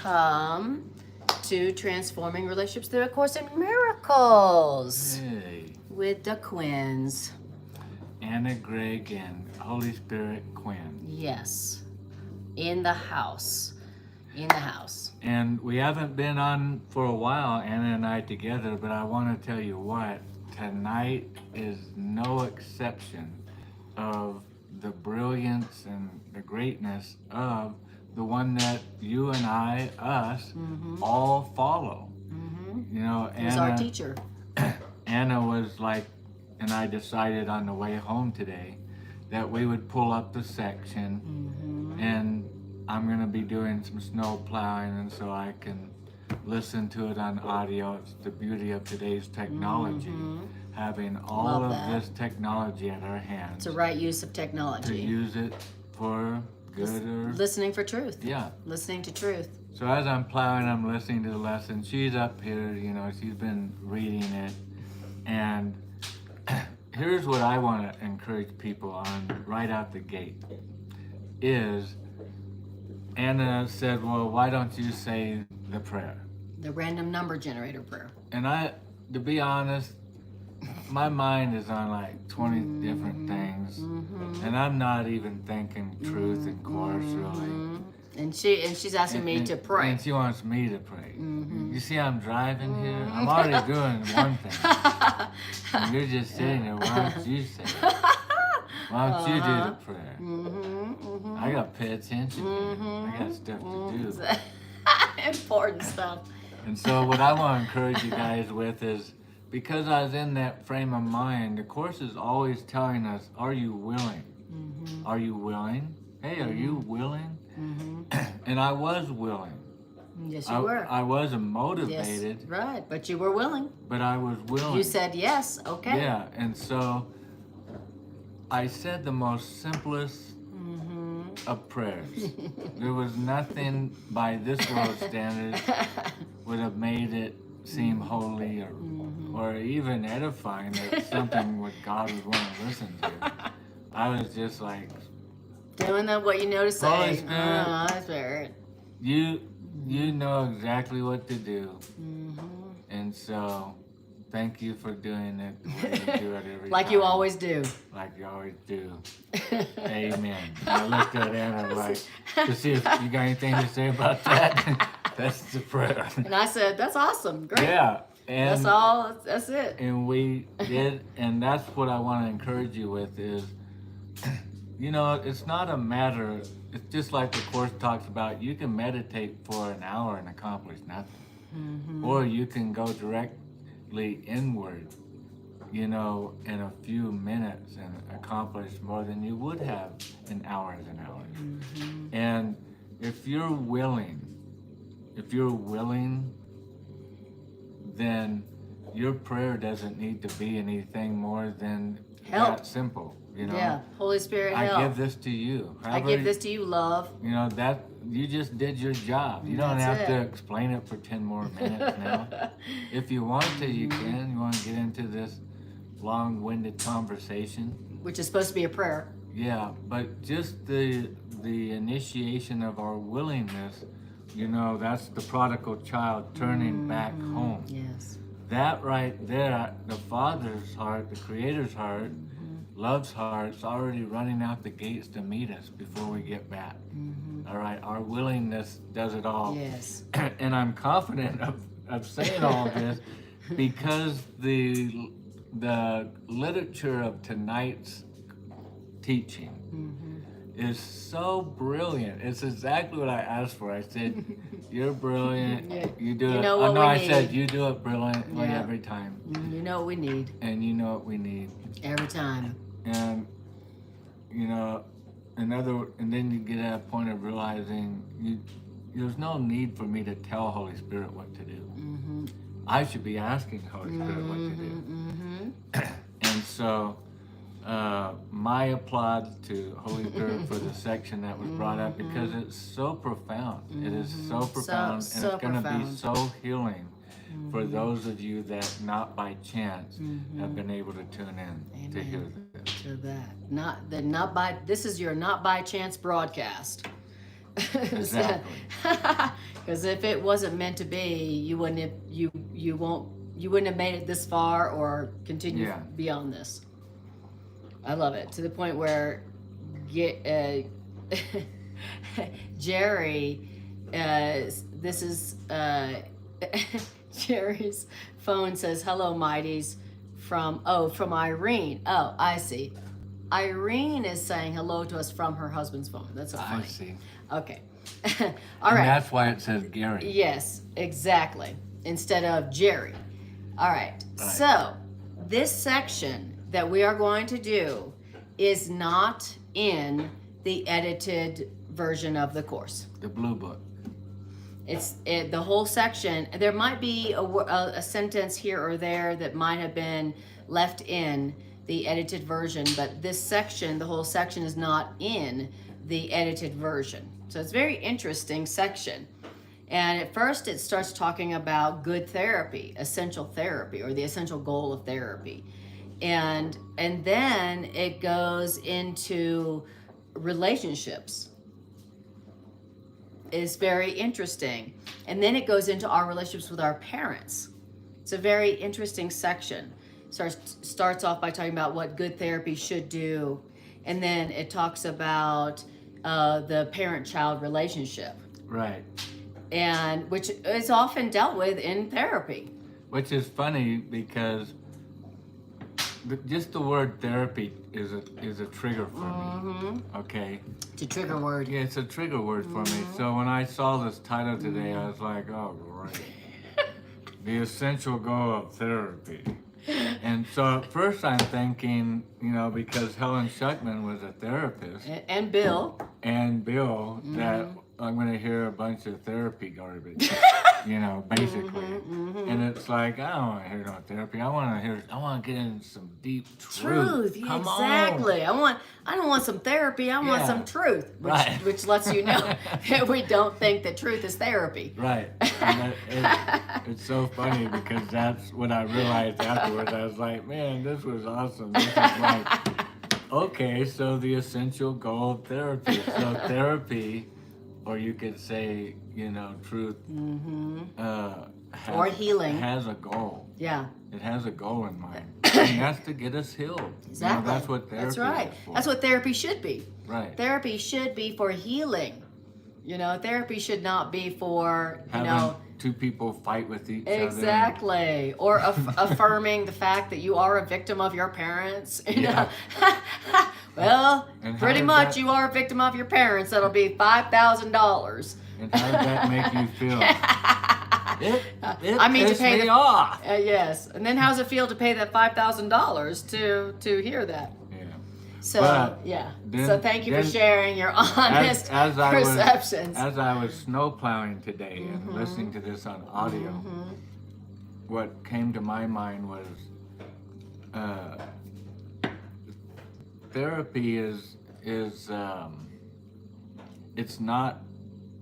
welcome to Transforming Relationships Through A Course in Miracles with the Quinns. Anna, Greg, and Holy Spirit Quinn. Yes, in the house. In the house. And we haven't been on for a while, Anna and I together, but I want to tell you what, tonight is no exception of the brilliance and the greatness of the one that you and I, us, all follow. You know, Anna, He's our teacher. Anna was like, and I decided on the way home today that we would pull up the section, and I'm going to be doing some snow plowing, and so I can listen to it on audio. It's the beauty of today's technology, having all of this technology at our hands. It's the right use of technology. To use it for good or... Listening for truth. Yeah. Listening to truth. So as I'm plowing, I'm listening to the lesson. She's up here, you know, she's been reading it. And here's what I want to encourage people on right out the gate is Anna said, well, why don't you say the prayer? The random number generator prayer. And to be honest, my mind is on like 20 different things, and I'm not even thinking truth and course really. And she's asking me to pray. And she wants me to pray. You see, I'm driving here. I'm already doing one thing. And you're just sitting there. Why don't you say it? Why don't you do the prayer? I got to pay attention. I got stuff to do. Important stuff. And so what I want to encourage you guys with is, because I was in that frame of mind, the Course is always telling us, are you willing? Are you willing? Hey, are you willing? And I was willing. Yes, you were. I wasn't motivated. Yes, right, but you were willing. But I was willing. You said yes, okay. Yeah, and so I said the most simplest of prayers. There was nothing by this world standard would have made it seem holy or even edifying that something what God would want to listen to. I was just like, doing what you know to say. Holy Spirit, Holy Spirit. You know exactly what to do. And so thank you for doing it the way you do it every like time. you always do. Like you always do. Amen. I looked at Anna like, to see if you got anything to say about that. That's the prayer. And I said, that's awesome. Great. Yeah. And, that's all. That's it. And we did, and that's what I want to encourage you with is, you know, it's not a matter, it's just like the Course talks about, you can meditate for an hour and accomplish nothing. Or you can go directly inward, you know, in a few minutes and accomplish more than you would have in hours and hours. And if you're willing, then your prayer doesn't need to be anything more than that simple. You know? Yeah, Holy Spirit, help. I give this to you. I give this to you, love. You know, that you just did your job. You don't have to explain it for 10 more minutes now. If you want to, you can. You want to get into this long-winded conversation. Which is supposed to be a prayer. Yeah, but just the initiation of our willingness, you know, that's the prodigal child turning back home. Yes. That right there, the Father's heart, the Creator's heart, Love's heart's already running out the gates to meet us before we get back. All right, our willingness does it all. Yes. And I'm confident of saying all this because the literature of tonight's teaching is so brilliant. It's exactly what I asked for. I said, you're brilliant. You do it. Know what we need. Said, you do it brilliantly every time. You know what we need. And you know what we need. Every time. And, you know, and then you get at a point of realizing there's no need for me to tell Holy Spirit what to do. I should be asking Holy Spirit what to do. And so, my applause to Holy Spirit for the section that was brought up because it's so profound. It is so profound, and it's going to be so healing for those of you that not by chance have been able to tune in to hear this. To that. This is your not by chance broadcast. Exactly. Because if it wasn't meant to be, you wouldn't have, you wouldn't have made it this far or continue beyond this. I love it, to the point where Jerry, this is Jerry's phone says, "Hello, Mighties," from Irene. Oh, I see. Irene is saying hello to us from her husband's phone. That's so funny. I see. Okay. All right. And that's why it says Gary. Yes, exactly. Instead of Jerry. All right. So this section that we are going to do is not in the edited version of the course. The blue book. It's the whole section. There might be a sentence here or there that might have been left in the edited version, but this section, the whole section, is not in the edited version. So it's a very interesting section. And at first it starts talking about good therapy, essential therapy, or the essential goal of therapy. And then it goes into relationships. It's very interesting. And then it goes into our relationships with our parents. It's a very interesting section. Starts off by talking about what good therapy should do. And then it talks about the parent-child relationship. Right. And which is often dealt with in therapy. Which is funny because just the word therapy is a trigger for me. Okay. It's a trigger word. Yeah, it's a trigger word for me. So when I saw this title today, I was like, oh, great. The essential goal of therapy. And so at first I'm thinking, because Helen Schuckman was a therapist. And Bill. That I'm going to hear a bunch of therapy garbage, basically. And it's like, I don't want to hear no therapy. I want to get in some deep truth. Come exactly. On. I don't want some therapy. I want some truth, which lets you know that we don't think that truth is therapy. Right. And it's so funny because that's what I realized afterwards. I was like, man, this was awesome. This is like, okay, so the essential goal of therapy. So therapy, or you could say, truth, or healing, has a goal. Yeah. It has a goal in mind. And that's to get us healed. Exactly. That's what therapy That's right. is for. That's what therapy should be. Right. Therapy should be for healing. Therapy should not be for, Having two people fight with each other. Exactly. Or affirming the fact that you are a victim of your parents. Well, pretty much you are a victim of your parents. That'll be $5,000. And how does that make you feel? It to pay me off. Yes. And then how does it feel to pay that $5,000 to hear that? Yeah. So, so thank you for sharing your honest perceptions. As I was snow plowing today and listening to this on audio, what came to my mind was therapy is it's not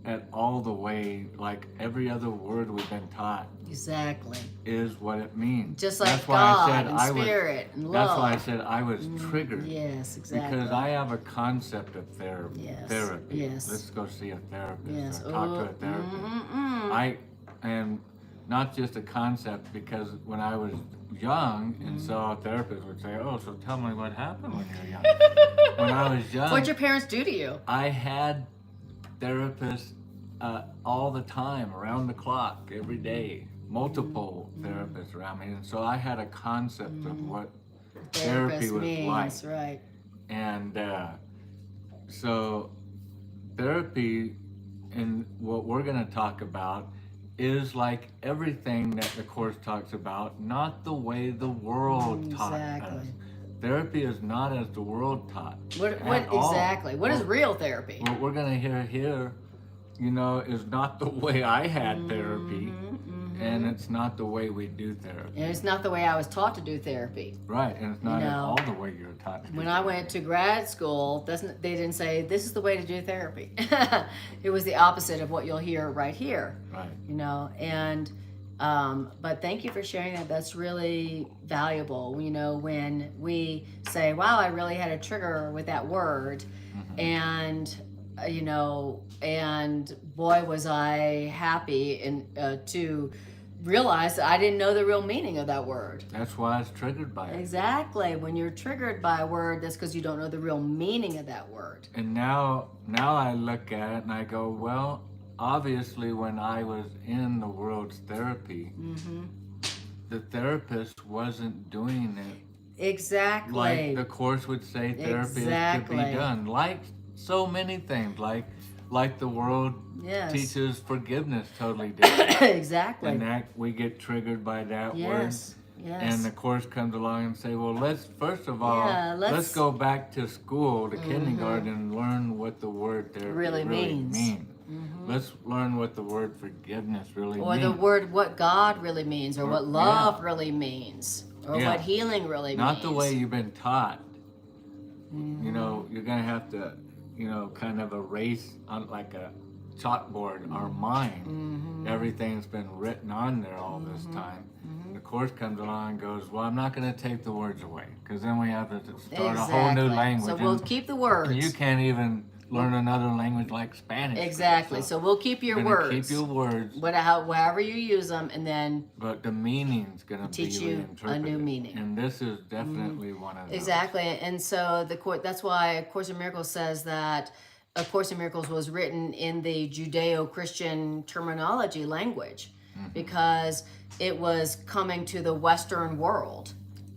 at all the way like every other word we've been taught. Exactly. Is what it means. Just like that's God and Spirit and love. That's why I said I was triggered. Yes, exactly. Because I have a concept of therapy. Yes. Let's go see a therapist. Yes. Or talk to a therapist. I am not just a concept because when I was young, and so a therapist would say, "Oh, so tell me what happened when you were young." When I was young, what'd your parents do to you? I had therapists all the time, around the clock, every day, multiple therapists around me, and so I had a concept of what therapy was like. Right. And so therapy, and what we're going to talk about, is like everything that the Course talks about, not the way the world taught us. Therapy is not as the world taught. What exactly? What is real therapy? What we're going to hear here, is not the way I had therapy, and it's not the way we do therapy. And it's not the way I was taught to do therapy. Right, and it's not at all the way you're taught to do When therapy. I went to grad school, they didn't say, this is the way to do therapy. It was the opposite of what you'll hear right here. Right. And but thank you for sharing that. That's really valuable. When we say, wow, I really had a trigger with that word, and you know, and boy, was I happy to realize that I didn't know the real meaning of that word. That's why it's triggered by it. Exactly. When you're triggered by a word, that's because you don't know the real meaning of that word. And now I look at it and I go, well, obviously when I was in the world's therapy, the therapist wasn't doing it Exactly. like the Course would say therapy is to be done. Like so many things, like the world Yes. teaches forgiveness totally different. Exactly. And that we get triggered by that word. Yes. Yes. And the Course comes along and say, well, let's first of all, Yeah, let's go back to school, to kindergarten, and learn what the word therapy Really means. means. Let's learn what the word forgiveness really Or means. the word what God really means, or what love really means, or what healing really means. Not the way you've been taught. You know, you're going to have to, you know, kind of erase on like a chalkboard our mind. Everything's been written on there all this time. The Course comes along and goes, well, I'm not going to take the words away, because then we have to start a whole new language. So we'll keep the words. And you can't even learn another language like Spanish. Exactly. So we'll keep your words. Keep your words. However you use them, and then but the meaning's going to teach be you reinterpreted. a new meaning. And this is definitely one of those. Exactly. And so that's why A Course in Miracles says that A Course in Miracles was written in the Judeo-Christian terminology language, because it was coming to the Western world,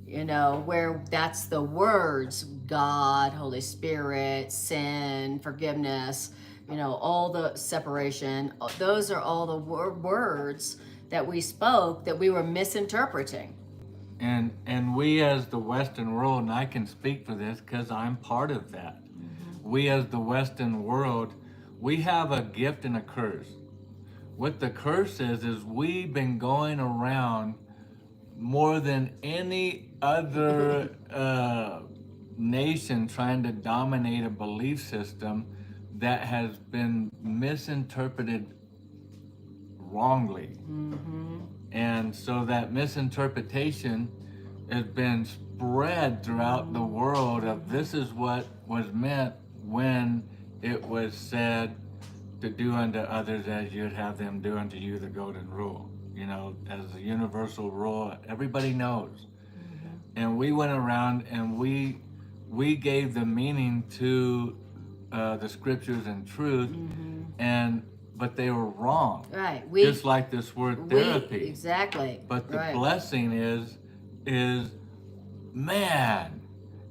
you know, where that's the words God, Holy Spirit, sin, forgiveness, you know, all the separation. Those are all the words that we spoke that we were misinterpreting. And we as the Western world, and I can speak for this because I'm part of that. We as the Western world, we have a gift and a curse. What the curse is we've been going around more than any other nation trying to dominate a belief system that has been misinterpreted wrongly. And so that misinterpretation has been spread throughout the world of this is what was meant when it was said to do unto others as you'd have them do unto you, the golden rule. You know, as the universal rule, everybody knows. And we went around and we gave the meaning to the scriptures and truth, but they were wrong. Right. Just like this word therapy. Exactly. But the blessing is, man,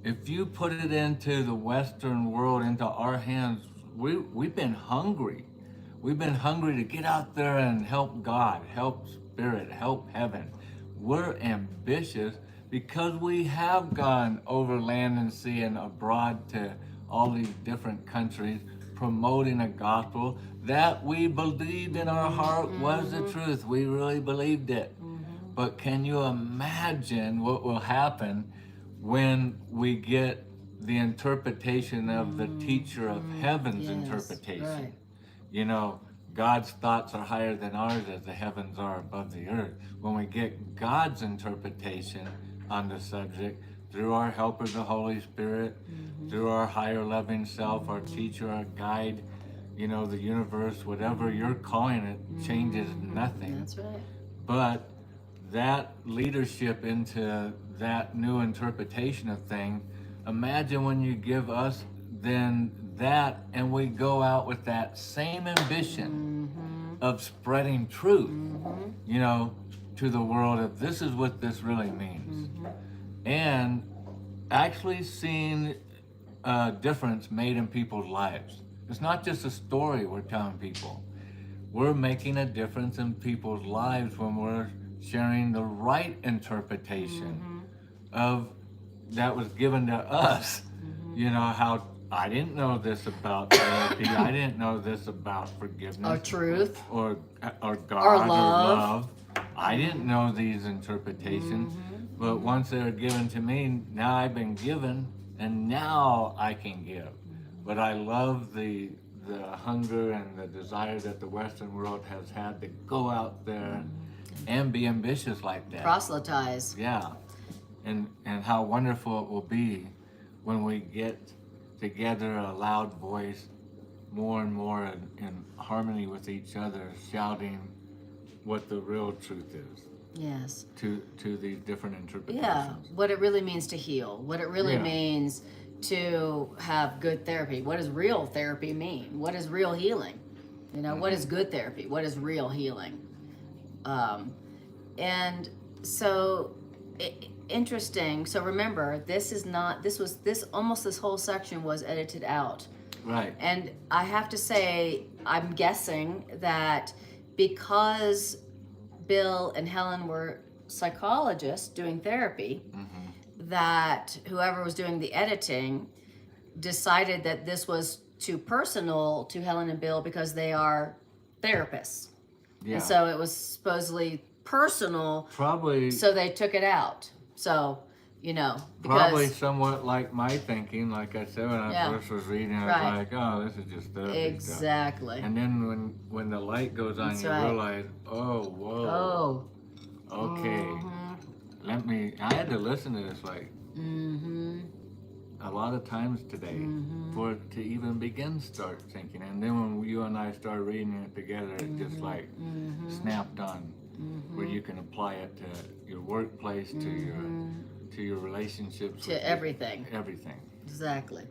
if you put it into the Western world, into our hands, we've been hungry. We've been hungry to get out there and help God, help Spirit, help heaven. We're ambitious because we have gone over land and sea and abroad to all these different countries promoting a gospel that we believed in our heart was the truth. We really believed it. But can you imagine what will happen when we get the interpretation of the teacher of heaven's interpretation? Right. You know, God's thoughts are higher than ours as the heavens are above the earth. When we get God's interpretation on the subject, through our helper, the Holy Spirit, through our higher loving self, our teacher, our guide, you know, the universe, whatever you're calling it, changes nothing. That's right. But that leadership into that new interpretation of things, imagine when you give us then that, and we go out with that same ambition of spreading truth, you know, to the world of this is what this really means. And actually seeing a difference made in people's lives. It's not just a story we're telling people. We're making a difference in people's lives when we're sharing the right interpretation of that was given to us. You know, how I didn't know this about therapy. I didn't know this about forgiveness. Or truth. Or God Or love. or love. I didn't know these interpretations. But once they were given to me, now I've been given, and now I can give. But I love the hunger and the desire that the Western world has had to go out there and be ambitious like that. Proselytize. Yeah. And how wonderful it will be when we get together a loud voice more and more in harmony with each other, shouting what the real truth is Yes. to these different interpretations. Yeah, what it really means to heal, what it really Yeah. means to have good therapy. What does real therapy mean? What is real healing? You know, what is good therapy? What is real healing? And so interesting. So remember, this whole section was edited out. Right. And I have to say, I'm guessing that because Bill and Helen were psychologists doing therapy, that whoever was doing the editing decided that this was too personal to Helen and Bill because they are therapists. Yeah. And so it was supposedly personal. Probably. So they took it out. So, you know, because, Probably somewhat like my thinking, like I said when I first was reading, I was Right. like, oh, this is just therapy exactly. stuff. And then when the light goes on, That's you right. realize, oh, whoa, okay. I had to listen to this like a lot of times today for it to even start thinking. And then when you and I started reading it together, it just like snapped on, where you can apply it to your workplace, to your relationships, To everything. Everything. Exactly.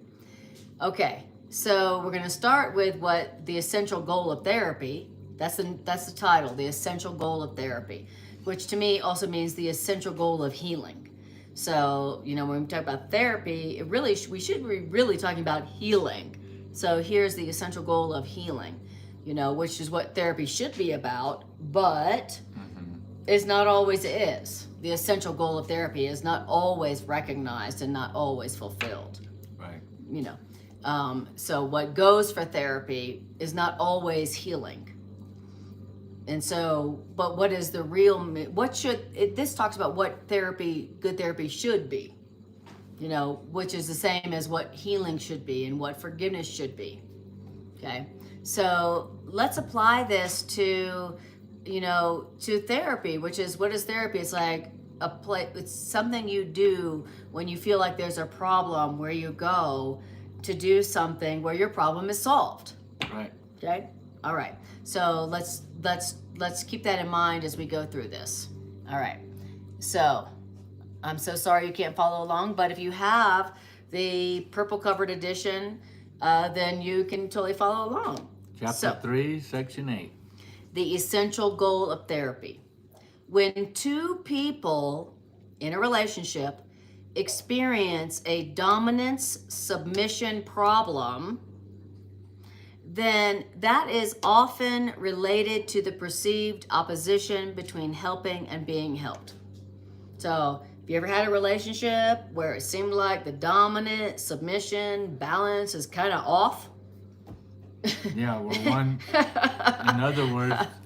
Okay, so we're going to start with what the essential goal of therapy. That's the title, the essential goal of therapy, which to me also means the essential goal of healing. So, you know, when we talk about therapy, we should be really talking about healing. So here's the essential goal of healing, you know, which is what therapy should be about, but it's not always is. The essential goal of therapy is not always recognized and not always fulfilled. Right. You know, so what goes for therapy is not always healing. And so, but what is the real, this talks about what good therapy should be, you know, which is the same as what healing should be and what forgiveness should be. Okay. So let's apply this to, you know, to therapy, which is, what is therapy? It's like it's something you do when you feel like there's a problem, where you go to do something where your problem is solved. Right. Okay. All right. So let's keep that in mind as we go through this. All right. So I'm so sorry you can't follow along, but if you have the purple covered edition, then you can totally follow along. Chapter 3, Section 8. The essential goal of therapy. When two people in a relationship experience a dominance submission problem, then that is often related to the perceived opposition between helping and being helped. So, have you ever had a relationship where it seemed like the dominant submission balance is kind of off? Yeah, well,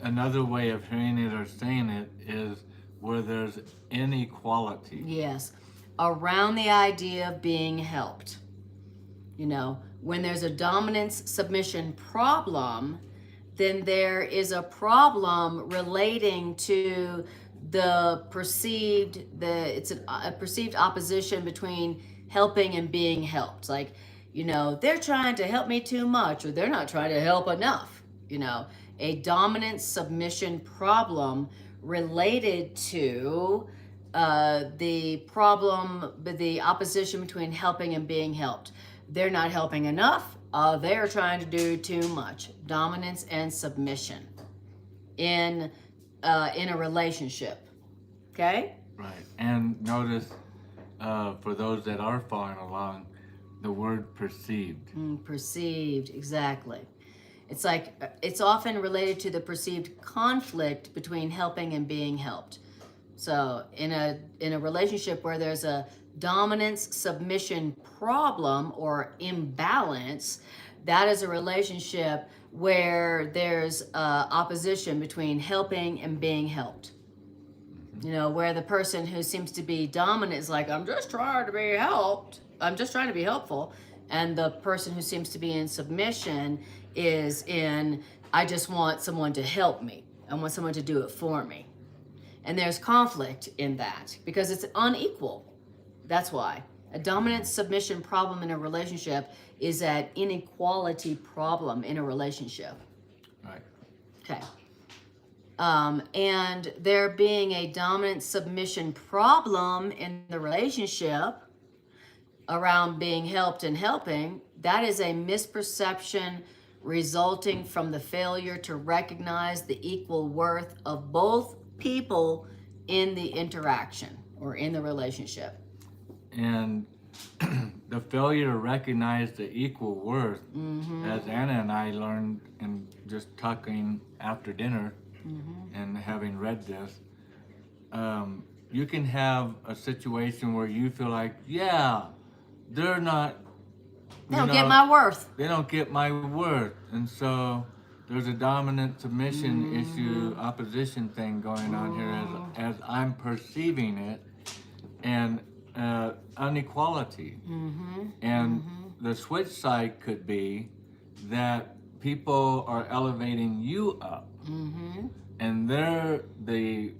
another way of hearing it or saying it is where there's inequality. Yes, around the idea of being helped. You know, when there's a dominance submission problem, then there is a problem relating to it's a perceived opposition between helping and being helped. Like, you know, they're trying to help me too much, or they're not trying to help enough. You know, a dominant submission problem related to the opposition between helping and being helped. They're not helping enough. They're trying to do too much. Dominance and submission in a relationship. Okay? Right. And notice, for those that are following along, the word perceived. Perceived, exactly. It's like, it's often related to the perceived conflict between helping and being helped. So in a relationship where there's a dominance submission problem or imbalance, that is a relationship where there's opposition between helping and being helped. You know, where the person who seems to be dominant is like, I'm just trying to be helped. I'm just trying to be helpful. And the person who seems to be in submission is in, I just want someone to help me. I want someone to do it for me. And there's conflict in that because it's unequal. That's why. A dominant submission problem in a relationship is an inequality problem in a relationship. Right. Okay. And there being a dominant submission problem in the relationship around being helped and helping, that is a misperception resulting from the failure to recognize the equal worth of both people in the interaction or in the relationship. And the failure to recognize the equal worth, as Anna and I learned in just talking after dinner and having read this, you can have a situation where you feel like, yeah, they're not, They don't get my worth. they don't get my worth. And so there's a dominant submission issue, opposition thing going on here as I'm perceiving it, and inequality. And the switch side could be that people are elevating you up, and they're the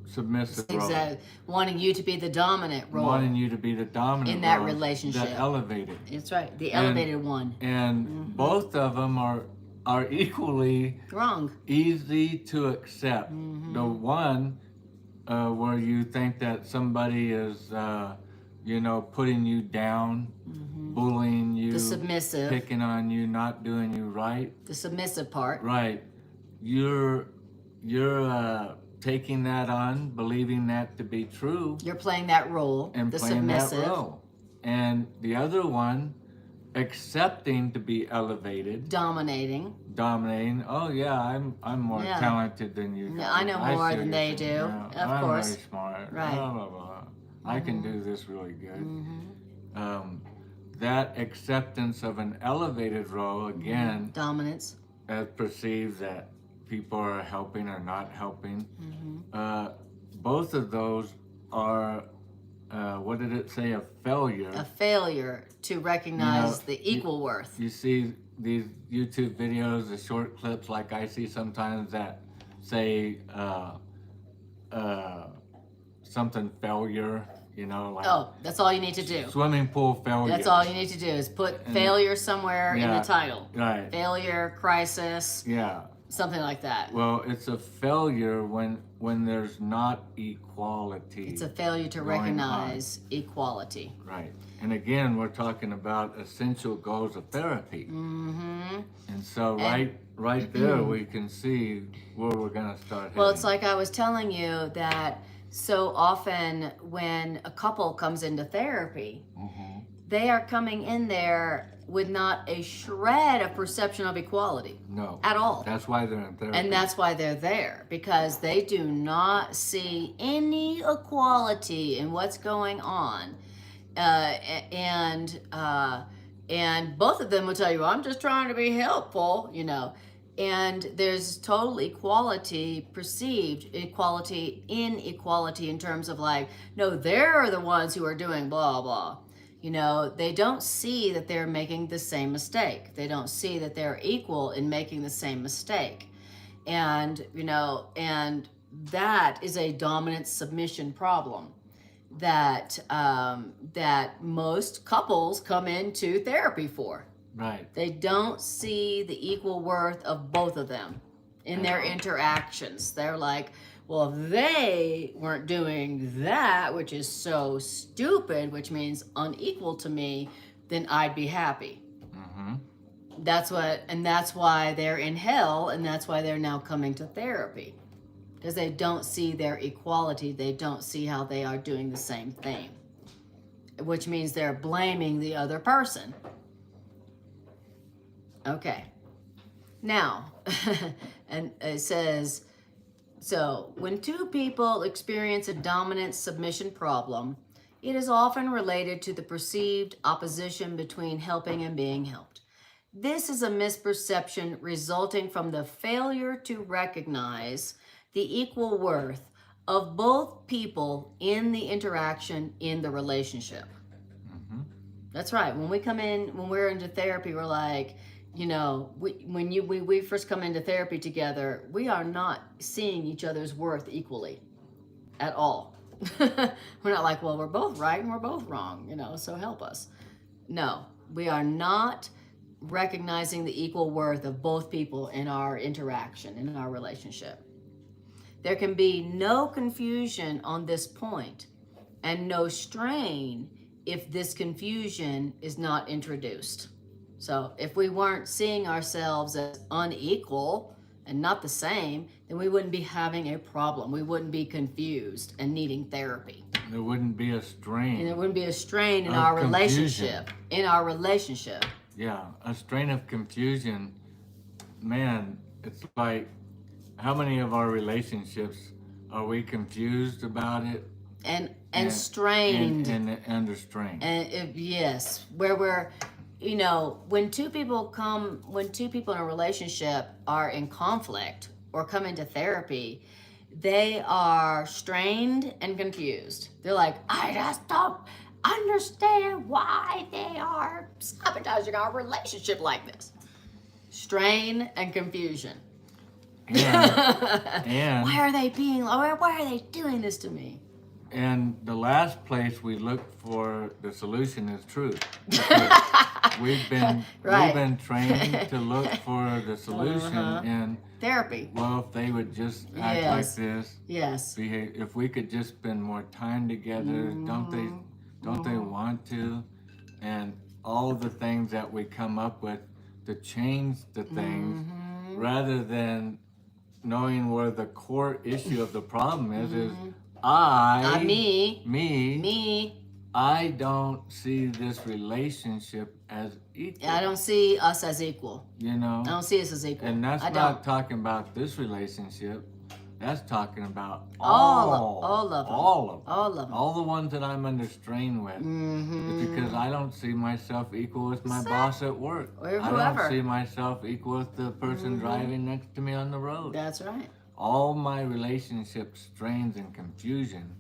submissive role. Exactly. Wanting you to be the dominant role. Wanting you to be the dominant in that role, relationship. the elevated. That's right. The elevated one. And both of them are equally Wrong. easy to accept. The one where you think that somebody is, putting you down, bullying you, The submissive. picking on you, not doing you right. The submissive part. Right. You're taking that on, believing that to be true, You're playing that role. and the playing submissive. that role. And the other one, accepting to be elevated, Dominating. dominating. Oh yeah, I'm more Yeah. talented than you. Yeah, I know more see than what they you're do. saying. Of I'm course. very smart. Right. Blah, blah, blah. I can do this really good. That acceptance of an elevated role again, Dominance. as perceived that people are helping or not helping. Both of those are, what did it say, a failure. A failure to recognize the equal worth. You see these YouTube videos, the short clips like I see sometimes that say something failure, like Oh, that's all you need to do. swimming pool failure. That's all you need to do is put failure somewhere in the Yeah. title. Right. Failure, crisis, Yeah. something like that. Well, it's a failure when there's not equality. It's a failure to going on. recognize equality. Right. And again, we're talking about essential goals of therapy. And so right there we can see where we're going to start Well, heading. it's like I was telling you that so often when a couple comes into therapy, they are coming in there with not a shred of perception of equality No. at all. That's why they're in therapy. And that's why they're there, because they do not see any equality in what's going on. And both of them will tell you, I'm just trying to be helpful, And there's total equality, perceived equality, inequality in terms of like, no, they're the ones who are doing blah, blah. They don't see that they're making the same mistake. They don't see that they're equal in making the same mistake. And, and that is a dominant submission problem that most couples come into therapy for. Right. They don't see the equal worth of both of them in their interactions. They're like, well, if they weren't doing that, which is so stupid, which means unequal to me, then I'd be happy. That's why they're in hell, and that's why they're now coming to therapy. Because they don't see their equality. They don't see how they are doing the same thing. Which means they're blaming the other person. Okay. Now, and it says, so when two people experience a dominant submission problem, it is often related to the perceived opposition between helping and being helped. This is a misperception resulting from the failure to recognize the equal worth of both people in the interaction in the relationship. That's right. When we're into therapy, we're like, when we first come into therapy together, we are not seeing each other's worth equally at all. We're not like, well, we're both right and we're both wrong, you know, so help us. No, we are not recognizing the equal worth of both people in our interaction, in our relationship. There can be no confusion on this point and no strain if this confusion is not introduced. So if we weren't seeing ourselves as unequal and not the same, then we wouldn't be having a problem. We wouldn't be confused and needing therapy. There wouldn't be a strain. And there wouldn't be a strain in Of our confusion. relationship. In our relationship. Yeah, a strain of confusion. Man, it's like, how many of our relationships are we confused about it? And strained. And under strain. And yes, where we're, you know, when two people in a relationship are in conflict or come into therapy, they are strained and confused. They're like, I just don't understand why they are sabotaging our relationship like this. Strain and confusion. And why are they doing this to me? And the last place we look for the solution is truth. We've been trained to look for the solution in therapy. Well, if they would just act like this, behave. If we could just spend more time together, don't they want to? And all the things that we come up with to change the things, rather than knowing where the core issue of the problem is I don't see this relationship as equal. I don't see us as equal. You know? I don't see us as equal. And that's not talking about this relationship. That's talking about all of them. All the ones that I'm under strain with. It's because I don't see myself equal with my boss at work. Or whoever. I don't see myself equal with the person driving next to me on the road. That's right. All my relationship strains and confusion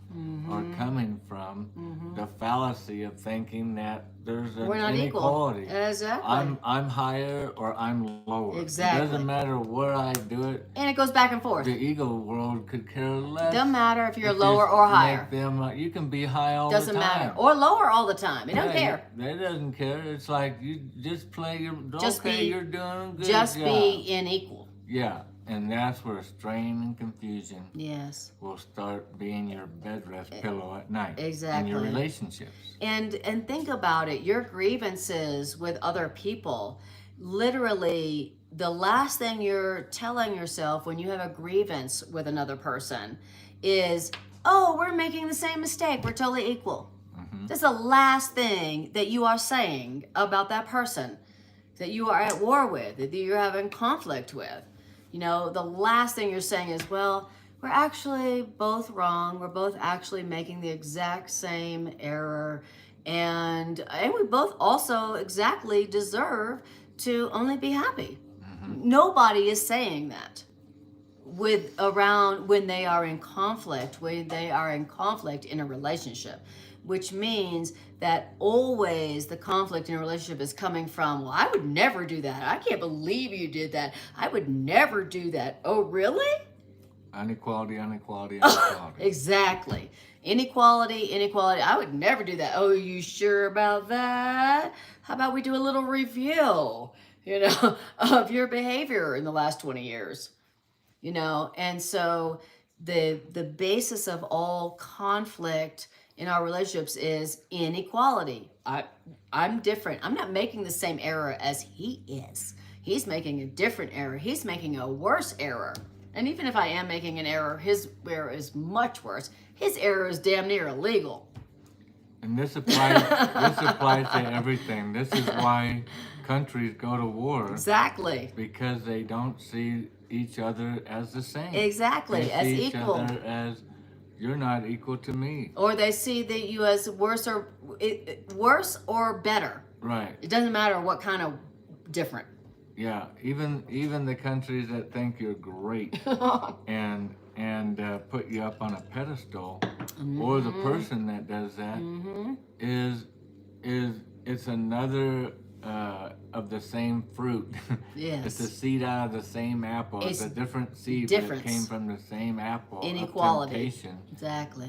are coming from the fallacy of thinking that there's an inequality. Exactly. I'm higher or I'm lower. Exactly. It doesn't matter where I do it. And it goes back and forth. The ego world could care less. Doesn't matter if you're lower or higher. You can be high all the time. Doesn't matter. Or lower all the time. It don't care. It doesn't care. It's like you just play your you're doing good. Just be unequal. Yeah. And that's where strain and confusion will start being your bed rest pillow at night. Exactly. In your relationships. And think about it. Your grievances with other people, literally, the last thing you're telling yourself when you have a grievance with another person is, oh, we're making the same mistake. We're totally equal. That's the last thing that you are saying about that person that you are at war with, that you're having conflict with. You know, the last thing you're saying is, well, we're actually both wrong. We're both actually making the exact same error. And we both also exactly deserve to only be happy. Nobody is saying that when they are in conflict, in a relationship, which means that always the conflict in a relationship is coming from, well, I would never do that. I can't believe you did that. I would never do that. Oh, really? Inequality. Exactly. Inequality. I would never do that. Oh, you sure about that? How about we do a little review, of your behavior in the last 20 years? And so the basis of all conflict in our relationships is inequality. I'm different. I'm not making the same error as he is. He's making a different error. He's making a worse error. And even if I am making an error, his error is much worse. His error is damn near illegal. And this applies to everything. This is why countries go to war. Exactly. Because they don't see each other as the same. Exactly, they as see equal. Each other as, you're not equal to me. Or they see you as worse or better. Right. It doesn't matter what kind of different. Yeah, even the countries that think you're great and put you up on a pedestal, or the person that does that is it's another of the same fruit. Yes. It's a seed out of the same apple. It's a different seed, but it came from the same apple. Inequality. Of temptation. Exactly.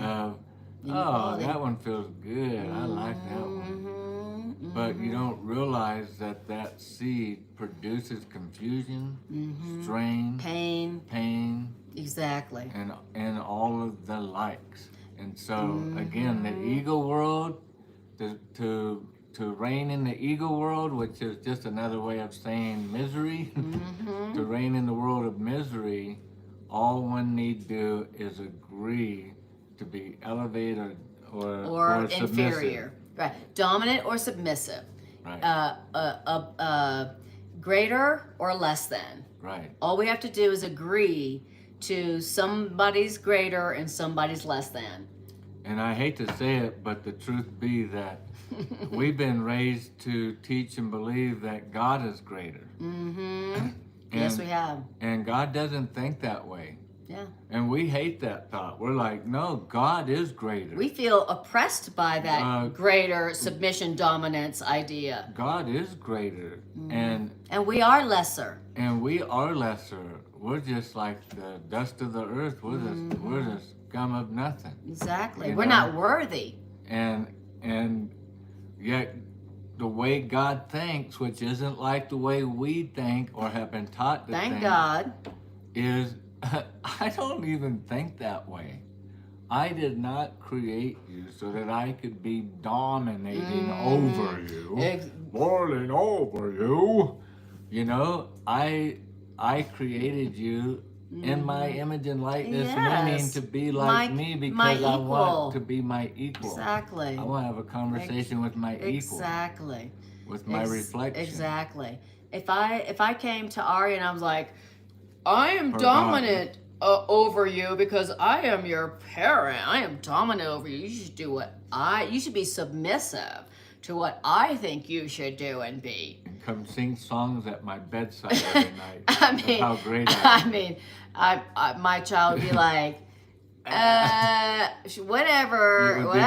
Inequality. that one feels good. I like that one. But you don't realize that that seed produces confusion, strain, pain, Exactly. and all of the likes. And so again, the ego world, to reign in the ego world, which is just another way of saying misery, to reign in the world of misery, all one need do is agree to be elevated or inferior. submissive. Right. Dominant or submissive. Right. Greater or less than. Right. All we have to do is agree to somebody's greater and somebody's less than. And I hate to say it, but the truth be that we've been raised to teach and believe that God is greater. Yes, we have. And God doesn't think that way. Yeah. And we hate that thought. We're like, no, God is greater. We feel oppressed by that greater submission dominance idea. God is greater. And we are lesser. And we are lesser. We're just like the dust of the earth. We're the scum of nothing. Exactly. We're not worthy. And yet the way God thinks, which isn't like the way we think or have been taught to think. Thank God. Is I don't even think that way. I did not create you so that I could be dominating over you, lording over you. You know, I created you in my image and likeness, meaning to be like me because I want to be my equal. Exactly. I want to have a conversation with my equal. Exactly. With my reflection. Exactly. If I came to Ari and I was like, I am dominant over you because I am your parent. I am dominant over you. You should do you should be submissive to what I think you should do and be. And come sing songs at my bedside every night. I mean, how great I am. I mean, my child would be like, whatever. It would be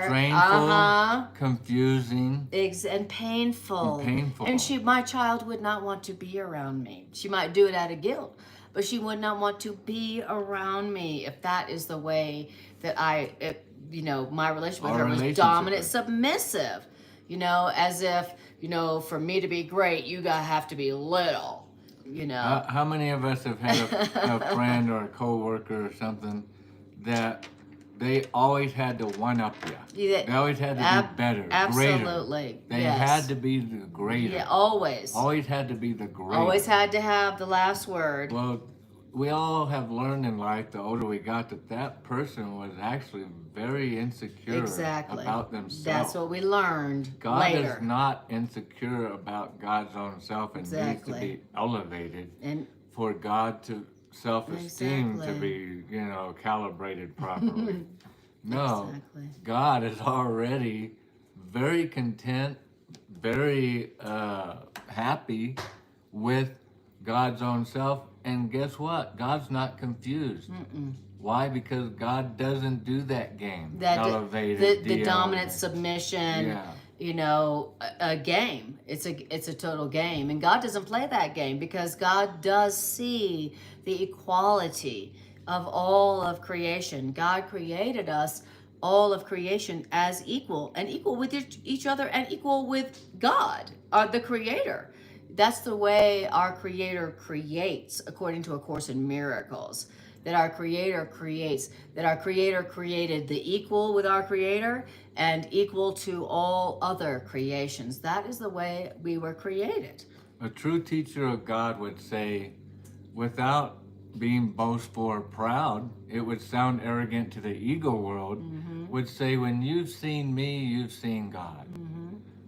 strangeful, confusing, and painful. And my child would not want to be around me. She might do it out of guilt, but she would not want to be around me if that is the way that my relationship with her was dominant, submissive. As if, for me to be great, you have to be little. How many of us have had a friend or a coworker or something that they always had to one up you? They always had to be better, absolutely. Greater. They had to be the greater. Yeah, always. Always had to be the greater. Always had to have the last word. Well, we all have learned in life, the older we got, that person was actually very insecure about themselves. That's what we learned God later. is not insecure about God's own self and needs to be elevated for God to self-esteem to be, calibrated properly. No, God is already very content, very happy with God's own self. And guess what? God's not confused. Why? Because God doesn't do that game. Elevated, the dominant submission, a game. It's a total game. And God doesn't play that game because God does see the equality of all of creation. God created us, all of creation, as equal, and equal with each other, and equal with God, the Creator. That's the way our Creator creates, according to A Course in Miracles. That our Creator creates, that our Creator created the equal with our Creator and equal to all other creations. That is the way we were created. A true teacher of God would say, without being boastful or proud, it would sound arrogant to the ego world, would say, when you've seen me, you've seen God.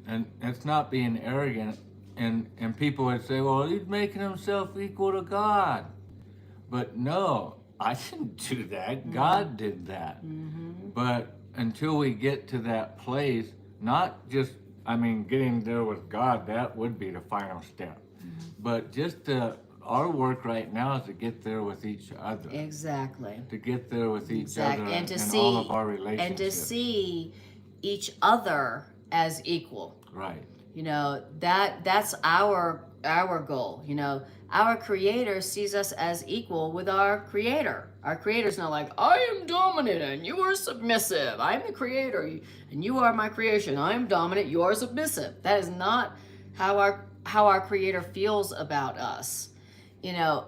And it's not being arrogant. And people would say, well, he's making himself equal to God. But no, I didn't do that. God did that. But until we get to that place, not just, getting there with God, that would be the final step. But just our work right now is to get there with each other. Exactly. To get there with each other and all of our relationships. And to see each other as equal. Right. That's our our goal. You know, our creator sees us as equal with our creator. Our creator's not like, I am dominant and you are submissive. I'm the creator and you are my creation. I am dominant, you are submissive. That is not how our creator feels about us. You know,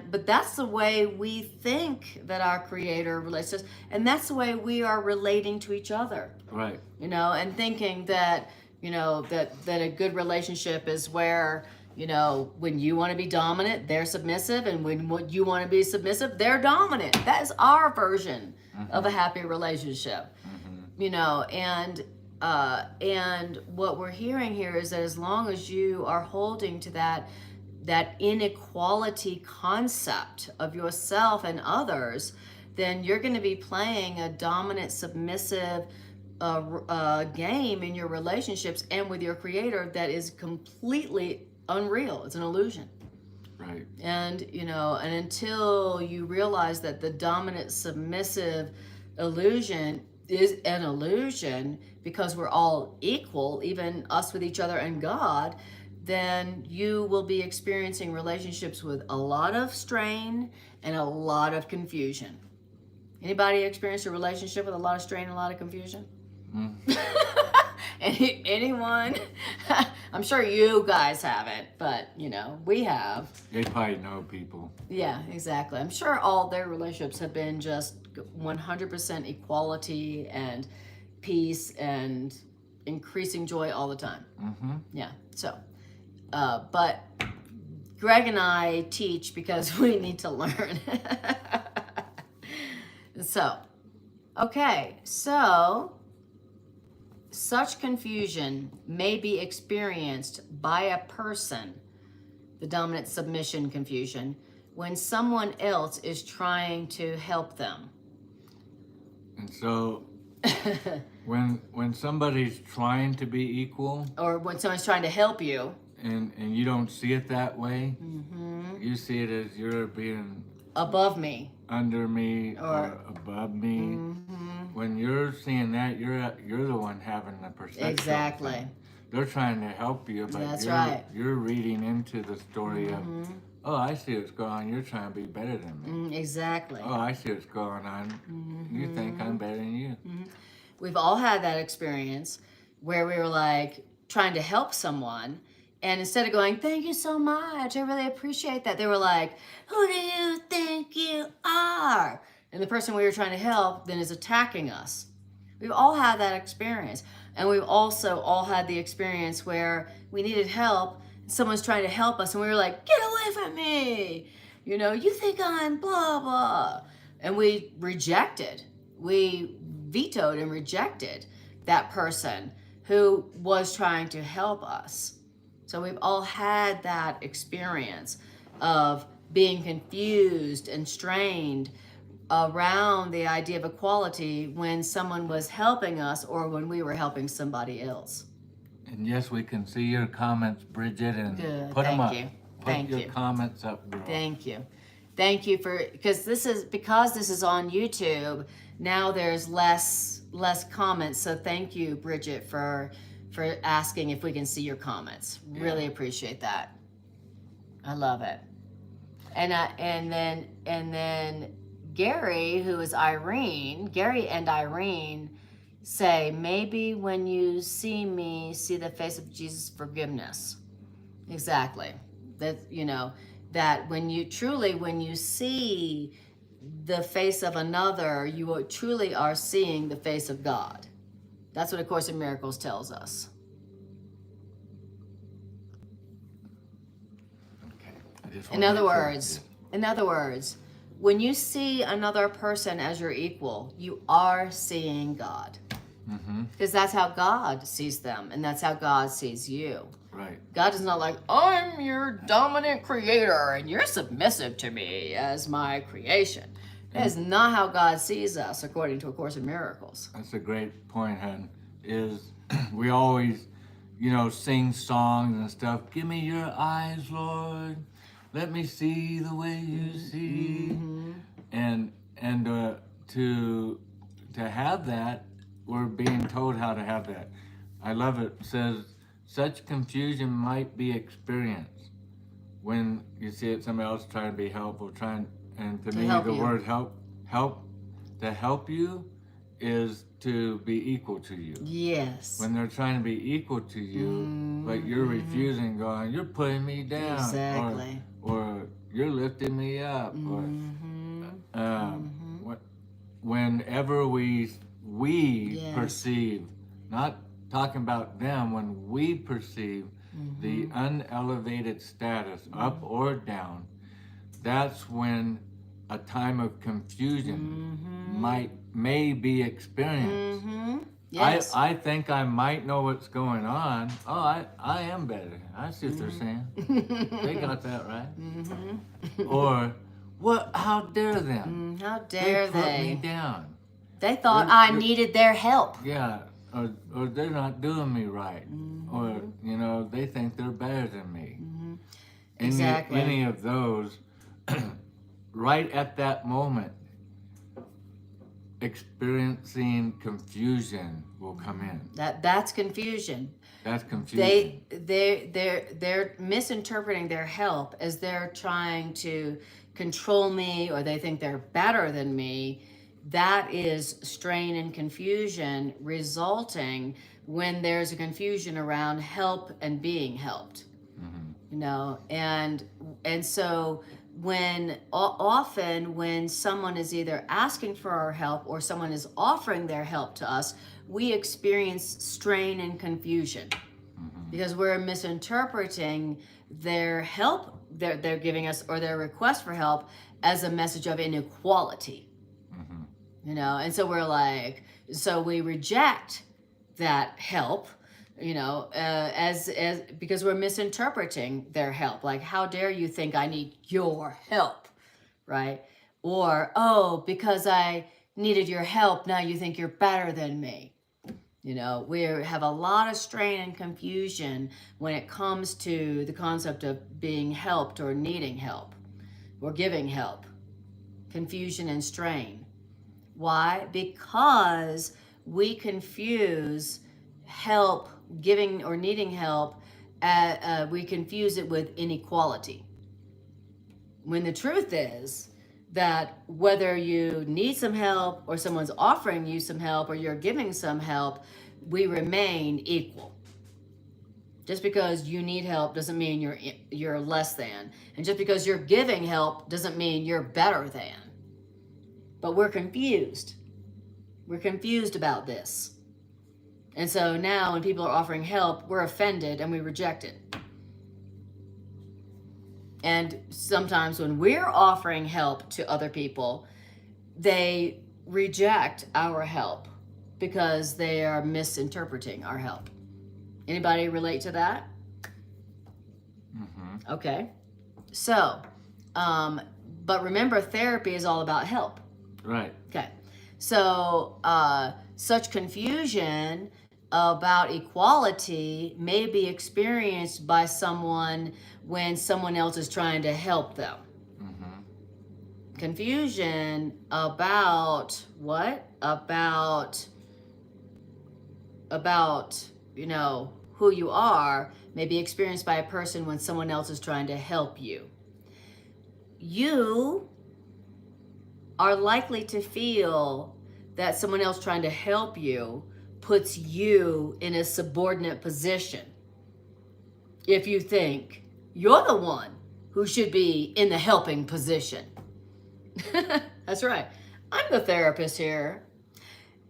but that's the way we think that our creator relates to us, and that's the way we are relating to each other. Right. You know, and thinking that, you know, that a good relationship is where, you know, when you want to be dominant, they're submissive, and when you want to be submissive, they're dominant. That is our version of a happy relationship. You know, and what we're hearing here is that as long as you are holding to that inequality concept of yourself and others, then you're going to be playing a dominant, submissive game in your relationships and with your creator that is completely unreal. It's an illusion. Right. And, you know, and until you realize that the dominant, submissive illusion is an illusion because we're all equal, even us with each other and God, then you will be experiencing relationships with a lot of strain and a lot of confusion. Anybody experience a relationship with a lot of strain and a lot of confusion? Anyone? I'm sure you guys haven't, but you know, we have. They probably know people. Yeah, exactly. I'm sure all their relationships have been just 100% equality and peace and increasing joy all the time. Yeah, so. But Greg and I teach because we need to learn. So, okay, so such confusion may be experienced by a person, the dominant submission confusion, when someone else is trying to help them. And so when somebody's trying to be equal, or when someone's trying to help you, and you don't see it that way, you see it as you're being above me, under me, or above me. When you're seeing that, you're the one having the perception. Exactly. They're trying to help you, but That's right. You're reading into the story of, oh, I see what's going on. You're trying to be better than me. Exactly. Oh, I see what's going on. You think I'm better than you. We've all had that experience where we were like trying to help someone, and instead of going, thank you so much, I really appreciate that, they were like, who do you think you are? And the person we were trying to help then is attacking us. We've all had that experience. And we've also all had the experience where we needed help, and someone's trying to help us, and we were like, get away from me. You know, you think I'm blah, blah. And we vetoed and rejected that person who was trying to help us. So we've all had that experience of being confused and strained around the idea of equality when someone was helping us or when we were helping somebody else. And yes, we can see your comments, Bridget, and Good. put them up. Thank you. Put Thank your you. comments up, girl. Thank you. Thank you because this is on YouTube. Now there's less comments. So thank you, Bridget, for asking if we can see your comments. Really appreciate that. I love it. And then Gary, who is Irene, Gary and Irene say, maybe when you see me, see the face of Jesus' forgiveness. Exactly. That, you know, that when you see the face of another, you truly are seeing the face of God. That's what A Course in Miracles tells us. Okay. In other words, when you see another person as your equal, you are seeing God. Because that's how God sees them, and that's how God sees you. Right. God is not like, I'm your dominant creator and you're submissive to me as my creation. That is not how God sees us, according to A Course in Miracles. That's a great point, hon. Is we always, sing songs and stuff. Give me your eyes, Lord. Let me see the way you see. And to have that, we're being told how to have that. I love it. It Such confusion might be experienced when you see it somebody else trying to be helpful, and to me the word to help you is to be equal to you. Yes. When they're trying to be equal to you, but you're refusing, going, you're putting me down. Exactly. Or you're lifting me up. Whenever we perceive, not talking about them, when we perceive the unelevated status, up or down, that's when a time of confusion may be experienced. Yes. I think I might know what's going on. Oh, I am better. I see what they're saying. They got that right. Or, what? How dare them? How dare They put me down. They thought I needed their help. Yeah, or they're not doing me right. Or, they think they're better than me. Exactly. Any of those, right at that moment, experiencing confusion will come in. That's confusion. That's confusion. They're misinterpreting their help as they're trying to control me, or they think they're better than me. That is strain and confusion resulting when there's a confusion around help and being helped. And so often when someone is either asking for our help or someone is offering their help to us, we experience strain and confusion because we're misinterpreting their help they're giving us, or their request for help, as a message of inequality. And so we're like, so we reject that help, as because we're misinterpreting their help. Like, how dare you think I need your help, right? Or, oh, because I needed your help, now you think you're better than me. We have a lot of strain and confusion when it comes to the concept of being helped or needing help or giving help. Confusion and strain. Why? Because we confuse help, giving or needing help, we confuse it with inequality. When the truth is that whether you need some help or someone's offering you some help or you're giving some help, we remain equal. Just because you need help doesn't mean you're less than. And just because you're giving help doesn't mean you're better than. But we're confused. We're confused about this. And so now when people are offering help, we're offended and we reject it. And sometimes when we're offering help to other people, they reject our help because they are misinterpreting our help. Anybody relate to that? Okay. So, but remember, therapy is all about help. Right. Okay. So, such confusion about equality may be experienced by someone when someone else is trying to help them. Confusion about what? About who you are may be experienced by a person when someone else is trying to help you. You are likely to feel that someone else trying to help you puts you in a subordinate position if you think you're the one who should be in the helping position. That's right. I'm the therapist here.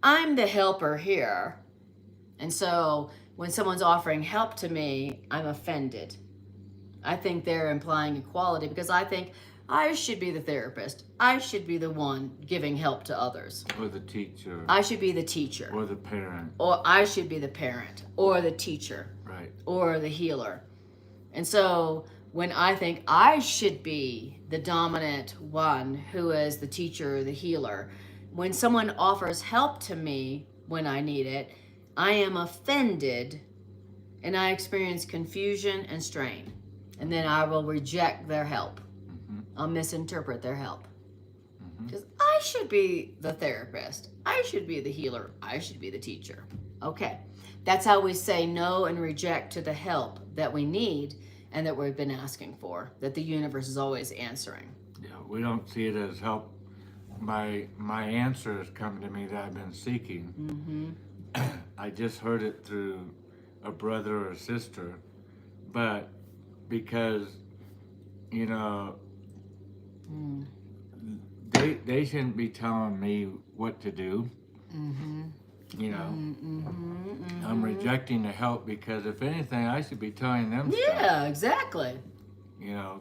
I'm the helper here. And so when someone's offering help to me, I'm offended. I think they're implying equality because I think I should be the therapist. I should be the one giving help to others. Or the teacher. I should be the teacher. Or the parent. Or I should be the parent. Or the teacher. Right. Or the healer. And so when I think I should be the dominant one who is the teacher, the healer, when someone offers help to me when I need it, I am offended and I experience confusion and strain. And then I will reject their help. I'll misinterpret their help. Because I should be the therapist. I should be the healer. I should be the teacher. Okay. That's how we say no and reject to the help that we need and that we've been asking for, that the universe is always answering. Yeah, we don't see it as help. My answer has come to me that I've been seeking. I just heard it through a brother or sister, but because, you know, they shouldn't be telling me what to do. You know, I'm rejecting the help because if anything, I should be telling them stuff. Yeah, exactly. You know,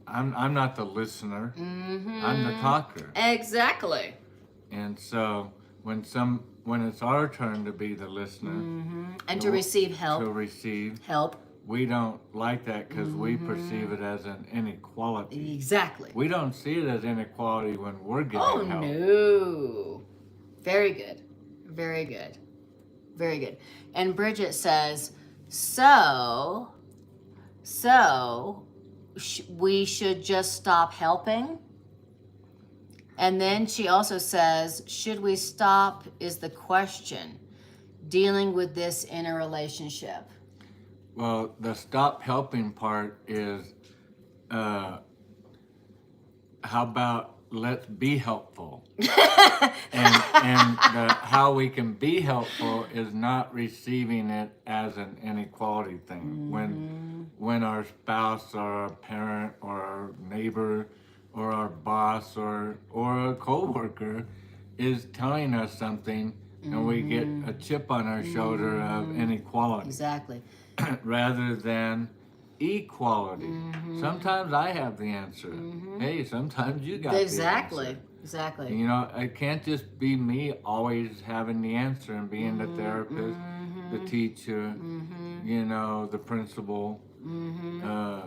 I'm not the listener. I'm the talker. Exactly. And so when it's our turn to be the listener and to receive help, help, we don't like that because we perceive it as an inequality. Exactly. We don't see it as inequality when we're getting help. No. Very good. Very good. Very good. And Bridget says, we should just stop helping. And then she also says, should we stop is the question, dealing with this in a relationship. Well, the stop helping part is, how about let's be helpful? and how we can be helpful is not receiving it as an inequality thing. When our spouse or our parent or our neighbor or our boss or a coworker is telling us something and we get a chip on our shoulder of inequality. Exactly. Rather than equality. Sometimes I have the answer. Hey, sometimes you got the answer. Exactly. You know, it can't just be me always having the answer and being the therapist, the teacher, you know, the principal.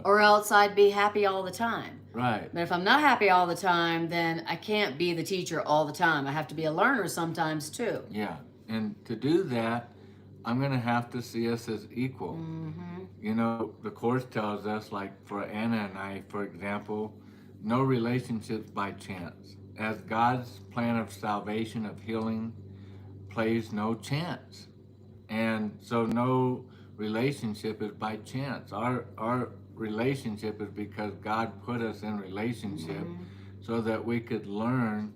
Or else I'd be happy all the time. Right. But if I'm not happy all the time, then I can't be the teacher all the time. I have to be a learner sometimes too. Yeah. And to do that, I'm going to have to see us as equal. You know, the Course tells us, like for Anna and I, for example, no relationships by chance. As God's plan of salvation, of healing, plays no chance. And so no relationship is by chance. Our relationship is because God put us in relationship so that we could learn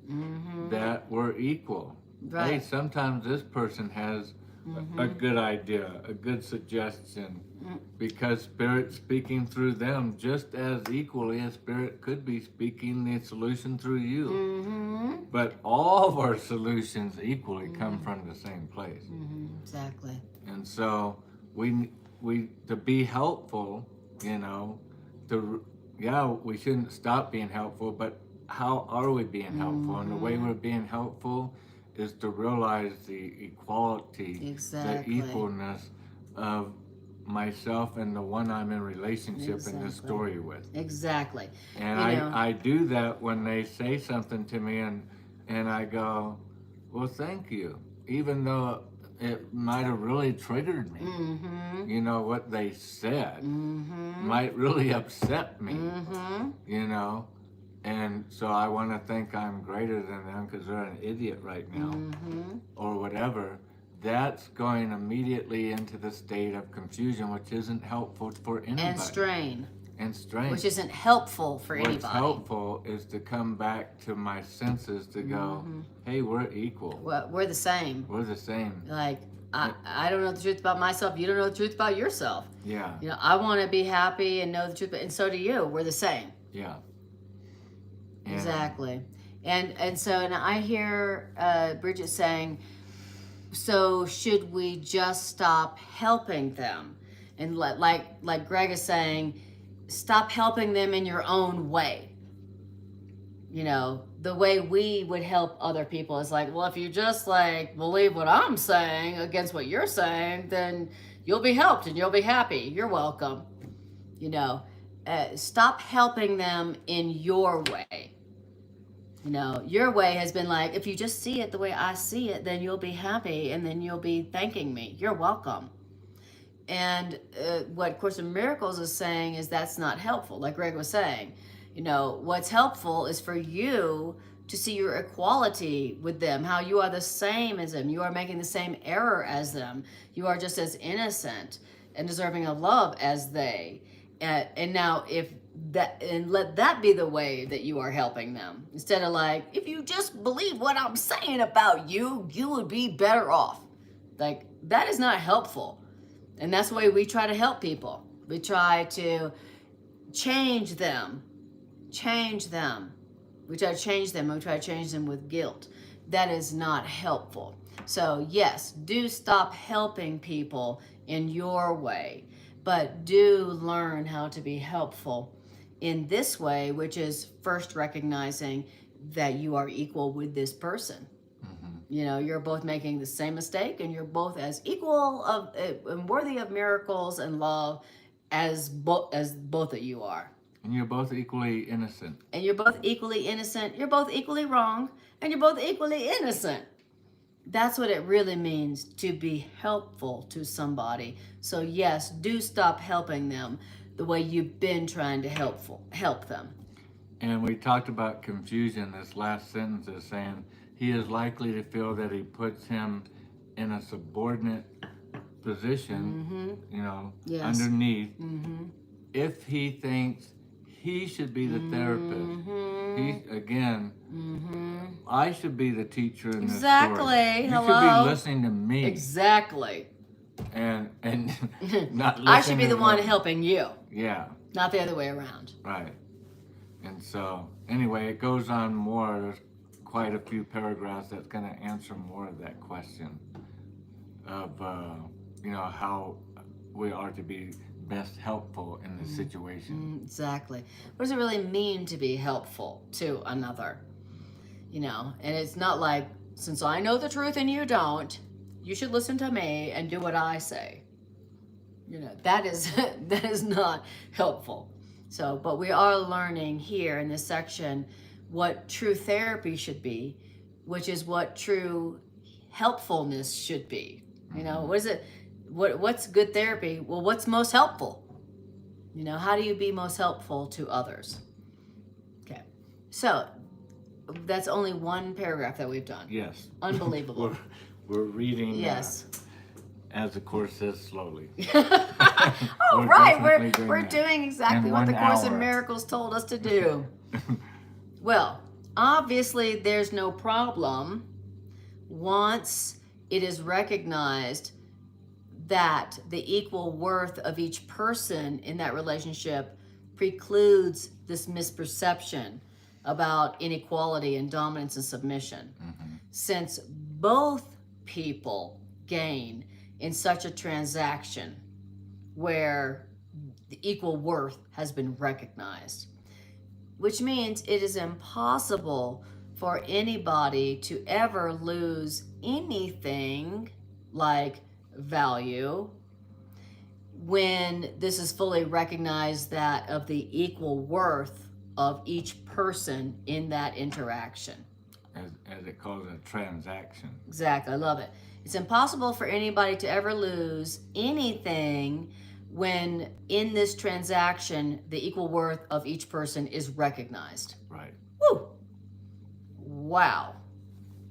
that we're equal. Right. Hey, sometimes this person has a good idea, a good suggestion, because Spirit's speaking through them just as equally as Spirit could be speaking the solution through you. But all of our solutions equally come from the same place. Exactly. And so we to be helpful, you know, we shouldn't stop being helpful, but how are we being helpful? And the way we're being helpful is to realize the equality, the equalness of myself and the one I'm in relationship in this story with. Exactly. And I do that when they say something to me and I go, well, thank you. Even though it might have really triggered me. You know, what they said might really upset me, you know. And so I want to think I'm greater than them because they're an idiot right now, or whatever. That's going immediately into the state of confusion, which isn't helpful for anybody. And strain. Which isn't helpful for anybody. What's helpful is to come back to my senses to go, hey, we're equal. Well, we're the same. We're the same. Like, I don't know the truth about myself. You don't know the truth about yourself. Yeah. You know, I want to be happy and know the truth, and so do you. We're the same. Yeah. Exactly. And so now I hear Bridget saying, so should we just stop helping them? And like Greg is saying, stop helping them in your own way. You know, the way we would help other people is like, well, if you just like believe what I'm saying against what you're saying, then you'll be helped and you'll be happy. You're welcome. You know, stop helping them in your way. You know, your way has been like, if you just see it the way I see it, then you'll be happy and then you'll be thanking me. You're welcome. And what Course in Miracles is saying is that's not helpful. Like Greg was saying, What's helpful is for you to see your equality with them, how you are the same as them. You are making the same error as them. You are just as innocent and deserving of love as they. And now let that be the way that you are helping them. Instead of like, if you just believe what I'm saying about you, you would be better off. Like, that is not helpful. And that's the way we try to help people. We try to change them. We try to change them, and we try to change them with guilt. That is not helpful. So yes, do stop helping people in your way, but do learn how to be helpful in this way, which is first recognizing that you are equal with this person. You're both making the same mistake, and you're both as equal of and worthy of miracles and love as both of you are. And you're both equally innocent. And you're both equally innocent. You're both equally wrong, and you're both equally innocent. That's what it really means to be helpful to somebody. So yes, do stop helping them the way you've been trying to help them. And we talked about confusion. This last sentence is saying, he is likely to feel that he puts him in a subordinate position, Yes. underneath, if he thinks he should be the therapist. I should be the teacher in this story. Exactly. You Hello. should be listening to me. Exactly. And not listening I should be the to one them. helping you, Yeah, not the other way around. right. And so, anyway, it goes on more. There's quite a few paragraphs that's going to answer more of that question of, how we are to be best helpful in this situation. Exactly. What does it really mean to be helpful to another? And it's not like, since I know the truth and you don't, you should listen to me and do what I say. That is not helpful. So, but we are learning here in this section what true therapy should be, which is what true helpfulness should be. What is it? What's good therapy? Well, what's most helpful? How do you be most helpful to others? Okay. So that's only one paragraph that we've done. Yes. Unbelievable. We're reading. Yes. As the course says, slowly. Oh, right. We're doing exactly In what the 1 Course in hour. Miracles told us to do. Well, obviously there's no problem once it is recognized that the equal worth of each person in that relationship precludes this misperception about inequality and dominance and submission. Since both people gain in such a transaction where the equal worth has been recognized, which means it is impossible for anybody to ever lose anything like value when this is fully recognized, that of the equal worth of each person in that interaction. As it calls a transaction. Exactly, I love it. It's impossible for anybody to ever lose anything when in this transaction the equal worth of each person is recognized. Right. Woo! Wow.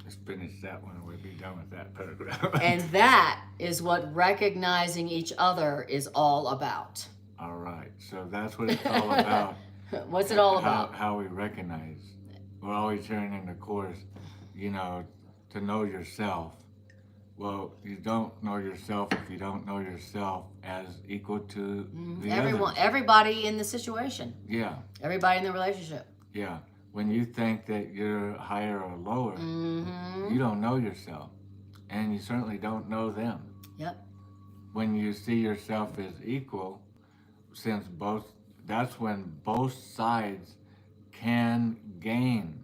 Let's finish that one and we'll be done with that paragraph. And that is what recognizing each other is all about. All right. So that's what it's all about. What's it all about? How we recognize. We're always hearing in the Course, to know yourself. Well, you don't know yourself if you don't know yourself as equal to the others. Everybody in the situation. Yeah. Everybody in the relationship. Yeah. When you think that you're higher or lower, you don't know yourself. And you certainly don't know them. Yep. When you see yourself as equal, that's when both sides can gain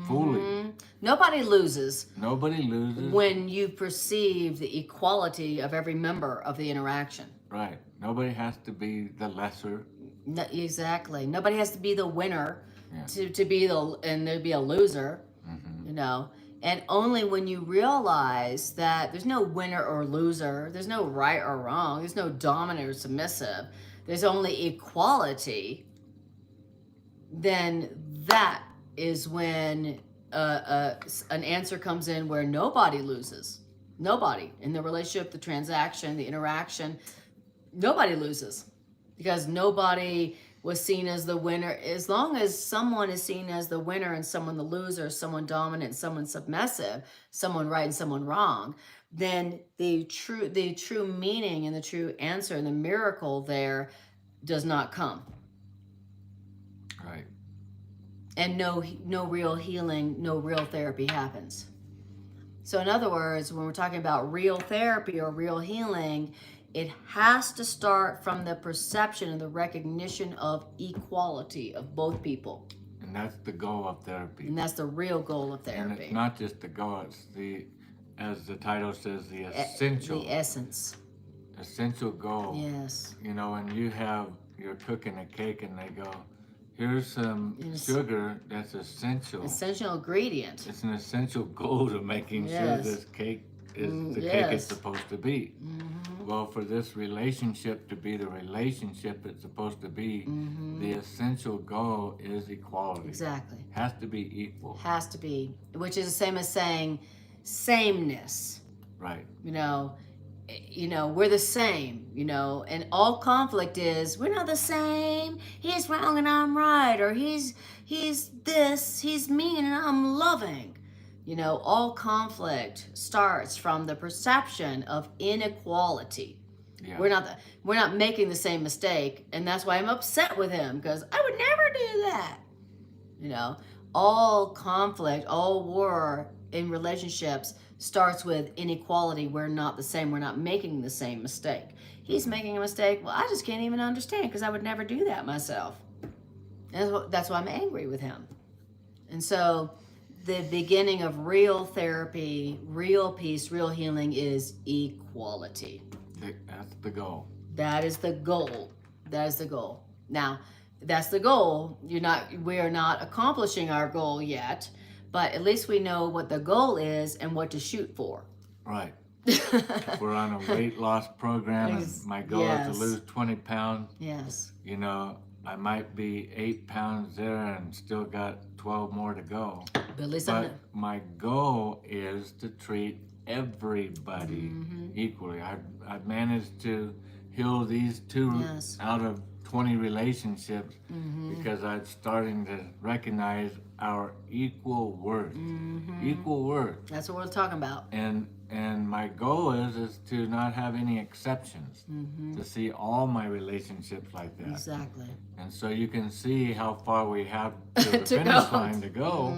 fully. Nobody loses. Nobody loses. When you perceive the equality of every member of the interaction. Right. Nobody has to be the lesser. No, exactly. Nobody has to be the winner Yeah. to be and there'd be a loser. And only when you realize that there's no winner or loser, there's no right or wrong, there's no dominant or submissive, there's only equality, then that is when an answer comes in where nobody loses. Nobody in the relationship, the transaction, the interaction, nobody loses, because nobody was seen as the winner. As long as someone is seen as the winner and someone the loser, someone dominant, someone submissive, someone right and someone wrong, then the true meaning and the true answer and the miracle there does not come. Right. And no real healing, no real therapy happens. So in other words, when we're talking about real therapy or real healing, it has to start from the perception and the recognition of equality of both people. And that's the goal of therapy. And that's the real goal of And therapy. it's not just the goal, it's as the title says, the essential. The essence. Essential goal. Yes. You know, when you're cooking a cake and they go, here's some sugar that's essential. Essential ingredient. It's an essential goal to making sure this cake is the cake it's supposed to be. Well, for this relationship to be the relationship it's supposed to be, the essential goal is equality. Exactly. Has to be equal. Has to be, which is the same as saying sameness. Right. You know, we're the same, and all conflict is we're not the same. He's wrong and I'm right, or he's this, he's mean and I'm loving. All conflict starts from the perception of inequality. Yeah. We're not making the same mistake, and that's why I'm upset with him, because I would never do that. All conflict, all war in relationships starts with inequality. We're not the same. We're not making the same mistake. He's making a mistake. Well, I just can't even understand, because I would never do that myself. And that's why I'm angry with him. And so the beginning of real therapy, real peace, real healing is equality. That's the goal. That is the goal. That is the goal. Now, that's the goal. We are not accomplishing our goal yet, but at least we know what the goal is and what to shoot for. Right. We're on a weight loss program, and my goal is to lose 20 pounds. Yes. I might be 8 pounds there and still got 12 more to go. But at least my goal is to treat everybody equally. I've managed to heal these two out of 20 relationships because I'm starting to recognize our equal worth. Equal worth. That's what we're talking about. And my goal is to not have any exceptions, to see all my relationships like that. Exactly. And so you can see how far we have to the finish line to go.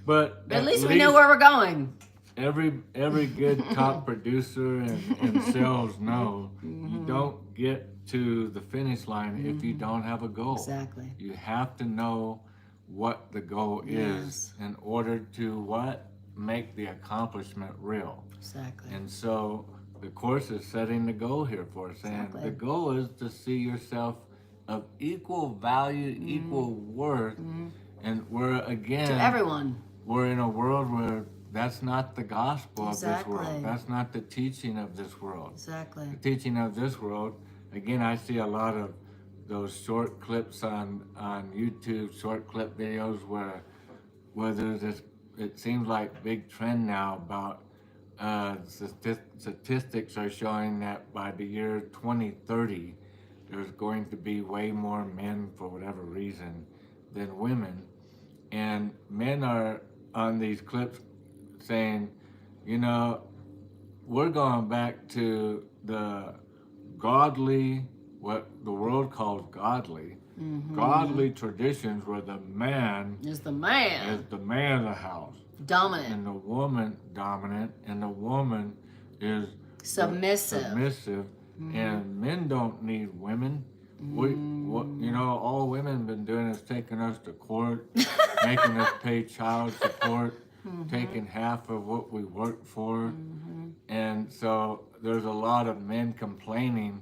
But at least we know where we're going. Every good top producer and sales know you don't get to the finish line if you don't have a goal. Exactly. You have to know what the goal is in order to make the accomplishment real. Exactly. And so the course is setting the goal here for us, saying the goal is to see yourself of equal value, equal worth, and we're again to everyone. We're in a world where that's not the gospel of this world. That's not the teaching of this world. Exactly. The teaching of this world, again, I see a lot of those short clips on YouTube, short clip videos where there's this, it seems like big trend now about statistics are showing that by the year 2030, there's going to be way more men, for whatever reason, than women. And men are on these clips saying, we're going back to the godly, what the world calls godly, godly traditions where the man is the man of the house. Dominant. And the woman dominant, and the woman is submissive. And men don't need women. All women been doing is taking us to court, making us pay child support, taking half of what we work for. And so there's a lot of men complaining,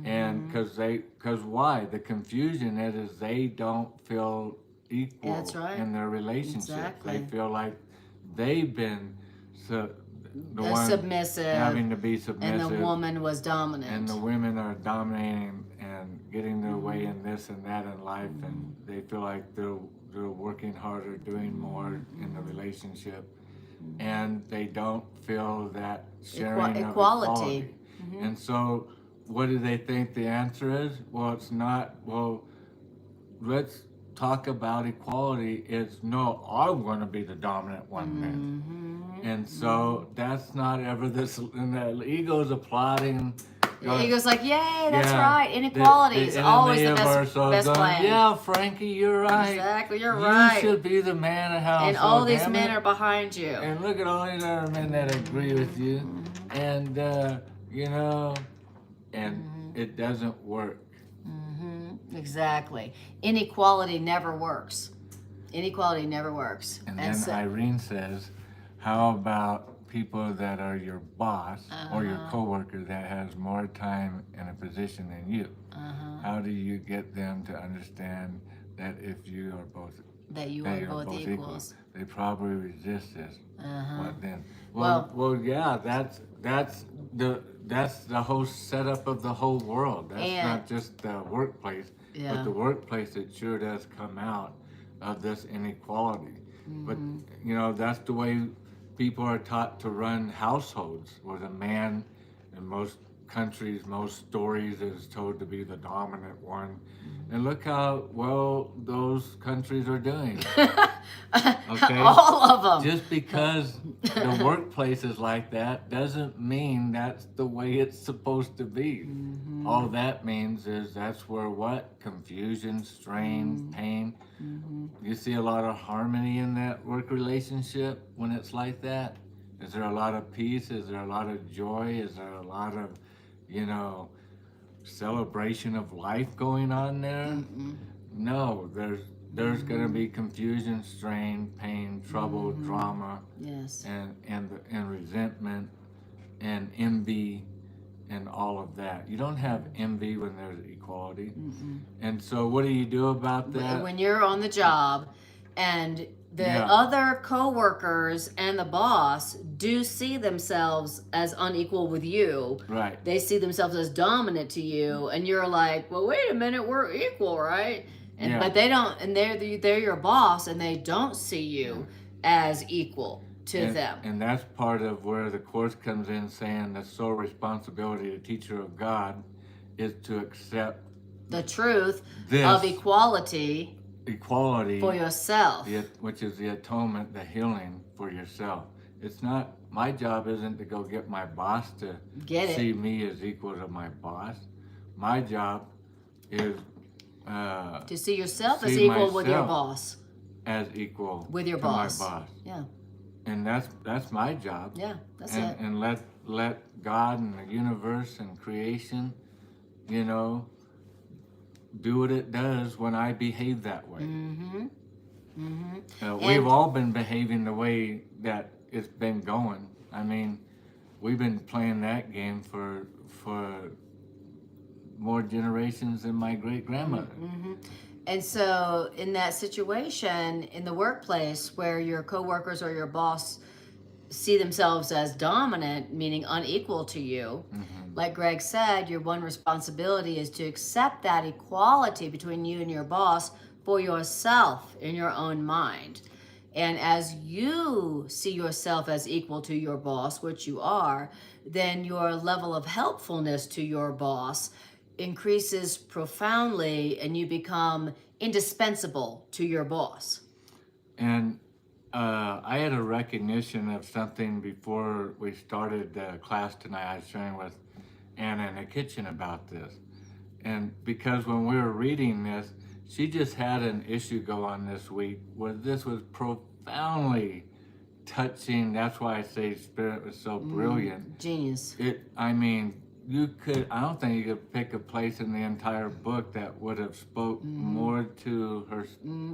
and because why? The confusion is they don't feel equal in their relationships. Exactly. They feel like they've been the one submissive, having to be submissive, and the woman was dominant, and the women are dominating and getting their way in this and that in life, and they feel like they're working harder, doing more in the relationship, and they don't feel that sharing of equality. And so what do they think the answer is? Well, it's not, well, let's talk about equality. It's, no, I want to be the dominant one then. And so that's not ever this, and the ego's applauding. The ego's like, yay, that's Yeah, right. Inequality is always the enemy of our soul best going, plan. yeah, Frankie, you're right. Exactly, you're right. You should be the man of household. And all these damn men it. are behind you. And look at all these other men that agree with you. And, you know, and it doesn't work. Exactly. Inequality never works. Inequality never works. And then Irene says, how about people that are your boss or your coworker that has more time and a position than you? How do you get them to understand that if you are both that you are both equals? They probably resist this. What then? Well, yeah, that's the whole setup of the whole world. That's not just the workplace, but the workplace, it sure does come out of this inequality. But you know, that's the way people are taught to run households, where the man in most countries, most stories, is told to be the dominant one. And look how well those countries are doing. Okay? All of them. Just because the workplace is like that doesn't mean that's the way it's supposed to be. All that means is that's where what? Confusion, strain, pain. You see a lot of harmony in that work relationship when it's like that? Is there a lot of peace? Is there a lot of joy? Is there a lot of, you know, celebration of life going on there? No, there's going to be confusion, strain, pain, trouble, drama, and resentment and envy and all of that. You don't have envy when there's equality. And so what do you do about that? When you're on the job and the other co-workers and the boss do see themselves as unequal with you. Right. They see themselves as dominant to you, and you're like, well, wait a minute, we're equal, right? And but they don't, and they're your boss, and they don't see you as equal to them. And that's part of where the Course comes in, saying the sole responsibility of the teacher of God is to accept the truth of equality for yourself, which is the atonement, the healing for yourself. It's not, my job isn't to go get my boss to see me as equal to my boss. My job is to see yourself as equal with your boss. As equal with your boss. My boss. Yeah. And that's my job. Yeah, that's it. And let God and the universe and creation, you know, do what it does when I behave that way. We've all been behaving the way that it's been going. I mean, we've been playing that game for more generations than my great-grandmother. And so in that situation, in the workplace where your coworkers or your boss see themselves as dominant, meaning unequal to you, like Greg said, your one responsibility is to accept that equality between you and your boss for yourself in your own mind. And as you see yourself as equal to your boss, which you are, then your level of helpfulness to your boss increases profoundly, and you become indispensable to your boss. And I had a recognition of something before we started the class tonight. I was sharing with Anna in the kitchen about this. And because when we were reading this, she just had an issue go on this week where this was profoundly touching. That's why I say Spirit was so brilliant. Genius. I mean, I don't think you could pick a place in the entire book that would have spoke more to her.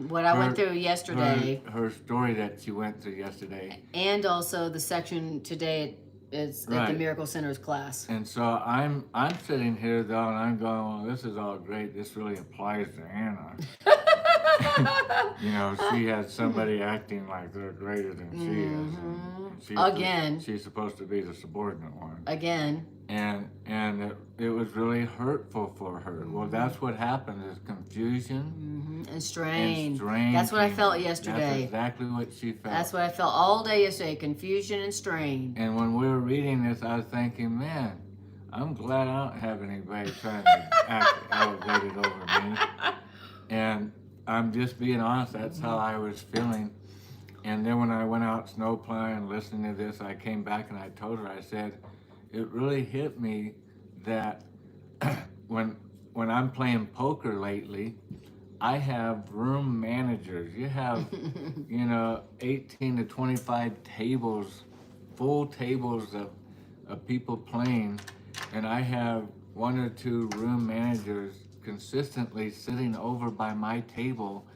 What I went through yesterday. Her story that she went through yesterday. And also the section today is at the Miracle Center's class. And so I'm sitting here though, and I'm going, well, this is all great. This really applies to Anna. You know, she has somebody acting like they're greater than she is. And Again. she's supposed to be the subordinate one. Again. And it was really hurtful for her. Well, that's what happened is confusion And strain. and strain. That's what I felt yesterday. That's exactly what she felt. That's what I felt all day yesterday, confusion and strain. And when we were reading this, I was thinking, man, I'm glad I don't have anybody trying to act elevated over me. And I'm just being honest, that's how I was feeling. And then when I went out snow plowing and listening to this, I came back and I told her, I said, it really hit me that when I'm playing poker lately, I have room managers. You have, 18 to 25 tables, full tables of people playing, and I have 1 or 2 room managers consistently sitting over by my table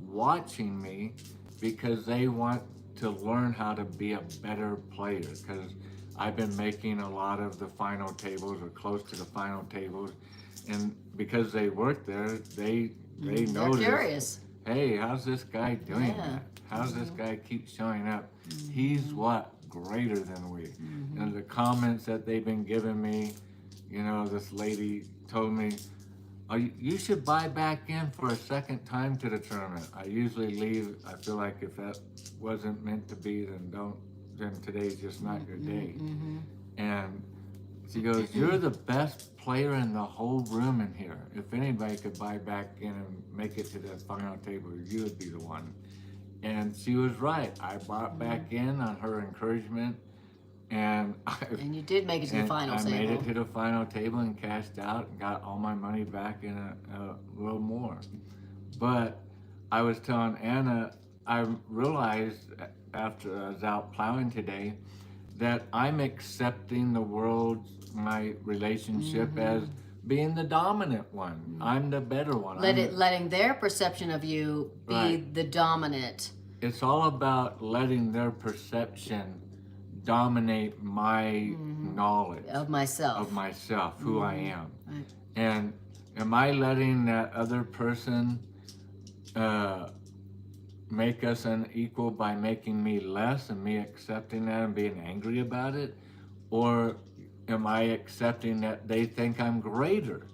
watching me because they want to learn how to be a better player, because I've been making a lot of the final tables or close to the final tables, and because they work there, they notice, Curious. hey, how's this guy doing that? How's this guy keep showing up? He's greater than we. And the comments that they've been giving me, this lady told me, oh, you should buy back in for a second time to the tournament. I usually leave. I feel like if that wasn't meant to be, then today's just not your day. And she goes, you're the best player in the whole room in here. If anybody could buy back in and make it to the final table, you would be the one. And she was right. I bought back in on her encouragement, and you did make it to the final table. I made it to the final table and cashed out and got all my money back in a little more. But I was telling Anna, I realized after I was out plowing today that I'm accepting the world, my relationship, as being the dominant one. I'm the better one. Letting their perception of you be the dominant. It's all about letting their perception dominate my knowledge of myself, who I am. Right. And am I letting that other person make us unequal by making me less and me accepting that and being angry about it? Or am I accepting that they think I'm greater?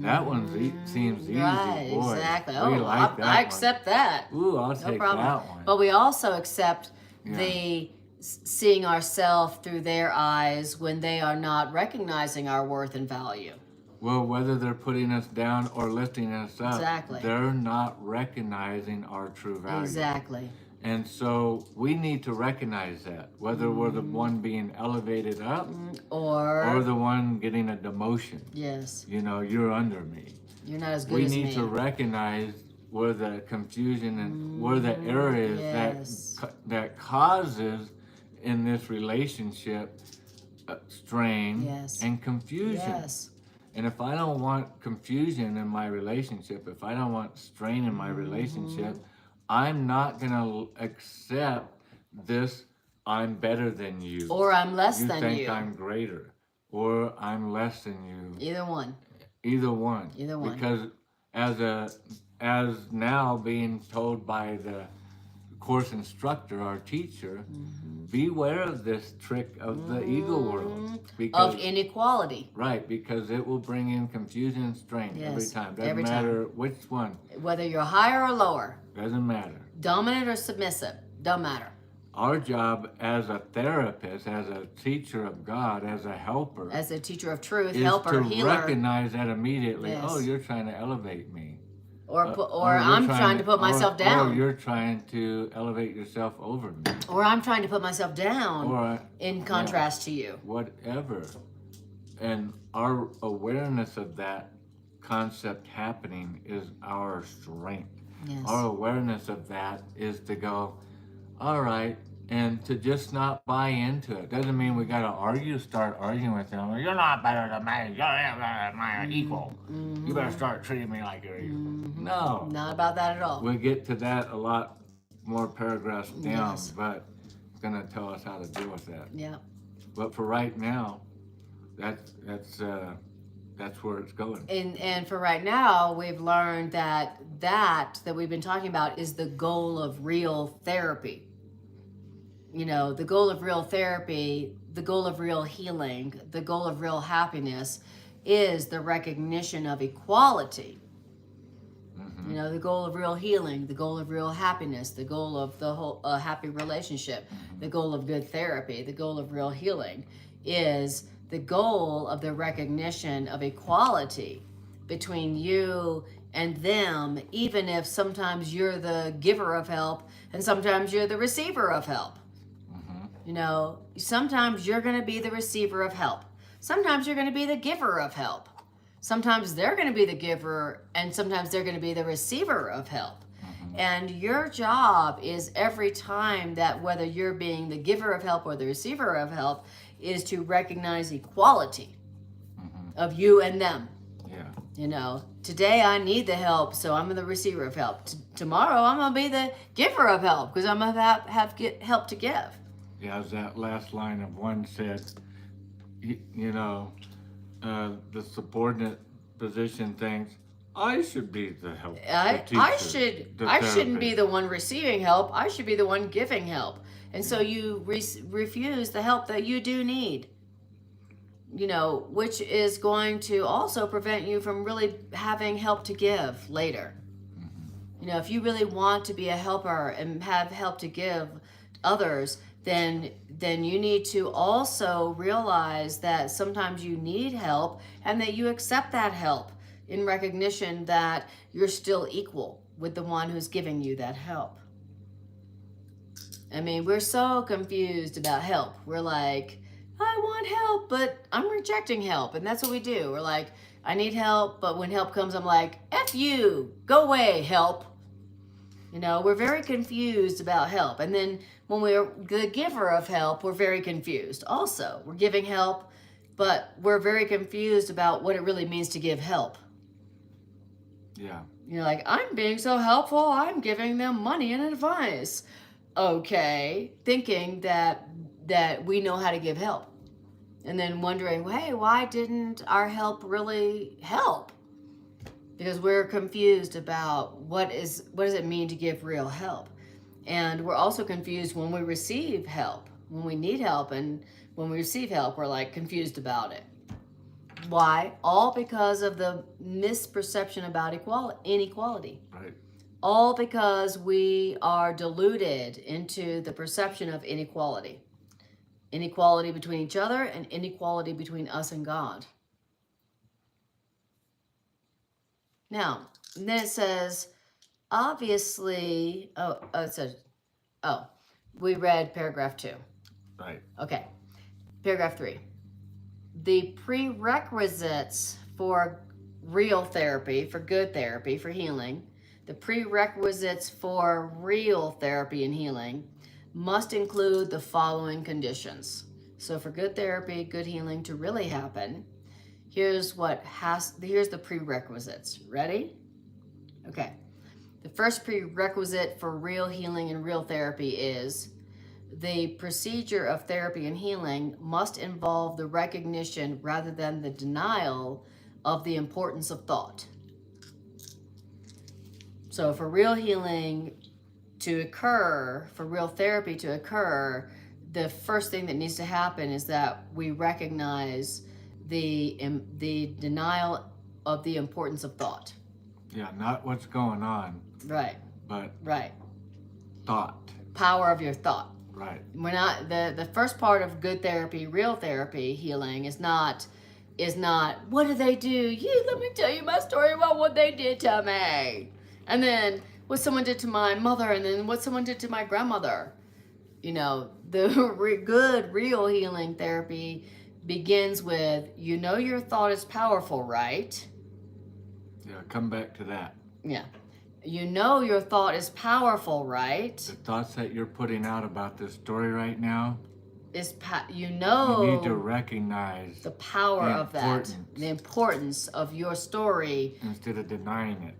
That one seems easy. Right, boy. exactly. I accept that. Ooh, I'll take that one. But we also accept the seeing ourselves through their eyes when they are not recognizing our worth and value. Well, whether they're putting us down or lifting us up, Exactly. they're not recognizing our true value. Exactly. And so we need to recognize that, whether we're the one being elevated up or the one getting a demotion. Yes. You're under me. You're not as good as me. We need to recognize where the confusion and where the error is that causes in this relationship strain and confusion. Yes. And if I don't want confusion in my relationship, if I don't want strain in my relationship, I'm not going to accept this, I'm better than you. Or I'm less than you. You think I'm greater. Or I'm less than you. Either one. Either one. Either one. Because as now being told by the course instructor, our teacher, beware of this trick of the ego world. Because, of inequality. Right, because it will bring in confusion and strain every time. Doesn't matter which one. Whether you're higher or lower. Doesn't matter. Dominant or submissive. Don't matter. Our job as a therapist, as a teacher of God, as a helper. As a teacher of truth, is helper, to healer. Recognize that immediately. Yes. Oh, you're trying to elevate me. Or I'm trying to put myself down. Or you're trying to elevate yourself over me. Or I'm trying to put myself down in contrast to you. Whatever. And our awareness of that concept happening is our strength. Yes. Our awareness of that is to go, all right, and to just not buy into it. Doesn't mean we got to start arguing with them. You're not better than me. You're my equal. You better start treating me like you're equal. No. Not about that at all. We'll get to that a lot more paragraphs down, but it's going to tell us how to deal with that. Yeah. But for right now, that's where it's going. And for right now, we've learned that we've been talking about is the goal of real therapy. You know, the goal of real therapy, the goal of real healing, the goal of real happiness is the recognition of equality. You know, the goal of real healing, the goal of real happiness, the goal of the whole happy relationship, the goal of good therapy, the goal of real healing is the goal of the recognition of equality between you and them, even if sometimes you're the giver of help and sometimes you're the receiver of help. You know, sometimes you're going to be the receiver of help. Sometimes you're going to be the giver of help. Sometimes they're going to be the giver and sometimes they're going to be the receiver of help. And your job is every time that whether you're being the giver of help or the receiver of help is to recognize equality of you and them. Yeah. You know, today I need the help, so I'm the receiver of help. Tomorrow I'm going to be the giver of help because I'm going to have help to give. Yeah, as that last line of one said, you know, the subordinate position thinks, I should be the help. The teacher, I shouldn't be the one receiving help. I should be the one giving help. And so you refuse the help that you do need. You know, which is going to also prevent you from really having help to give later. You know, if you really want to be a helper and have help to give others, then you need to also realize that sometimes you need help and that you accept that help in recognition that you're still equal with the one who's giving you that help. I mean, we're so confused about help. We're like, I want help, but I'm rejecting help. And that's what we do. We're like, I need help, but when help comes, I'm like, F you, go away, help. You know, we're very confused about help. And then when we're the giver of help, we're very confused. Also, we're giving help, but we're very confused about what it really means to give help. Yeah. You're like, I'm being so helpful, I'm giving them money and advice. Okay, thinking that we know how to give help. And then wondering, hey, why didn't our help really help? Because we're confused about what does it mean to give real help. And we're also confused when we receive help, when we need help, and when we receive help, we're like confused about it. Why? All because of the misperception about inequality. Right. All because we are deluded into the perception of inequality. Inequality between each other and inequality between us and God. Now, then it says, obviously, we read paragraph 2. Right. Okay, paragraph 3. The prerequisites for real therapy, for good therapy, for healing, the prerequisites for real therapy and healing must include the following conditions. So for good therapy, good healing to really happen, here's the prerequisites. Ready? Okay. The first prerequisite for real healing and real therapy is the procedure of therapy and healing must involve the recognition rather than the denial of the importance of thought. So for real healing to occur, for real therapy to occur, the first thing that needs to happen is that we recognize the denial of the importance of thought. Yeah, not what's going on. Right. But right. Thought. Power of your thought. Right. We're not the first part of good therapy, real therapy, healing is not what do they do? Let me tell you my story about what they did to me. And then what someone did to my mother, and then what someone did to my grandmother. You know, the good, real healing therapy begins with, your thought is powerful, right? Yeah, come back to that. Yeah. Your thought is powerful, right? The thoughts that you're putting out about this story right now, you need to recognize the power of that, the importance of your story instead of denying it.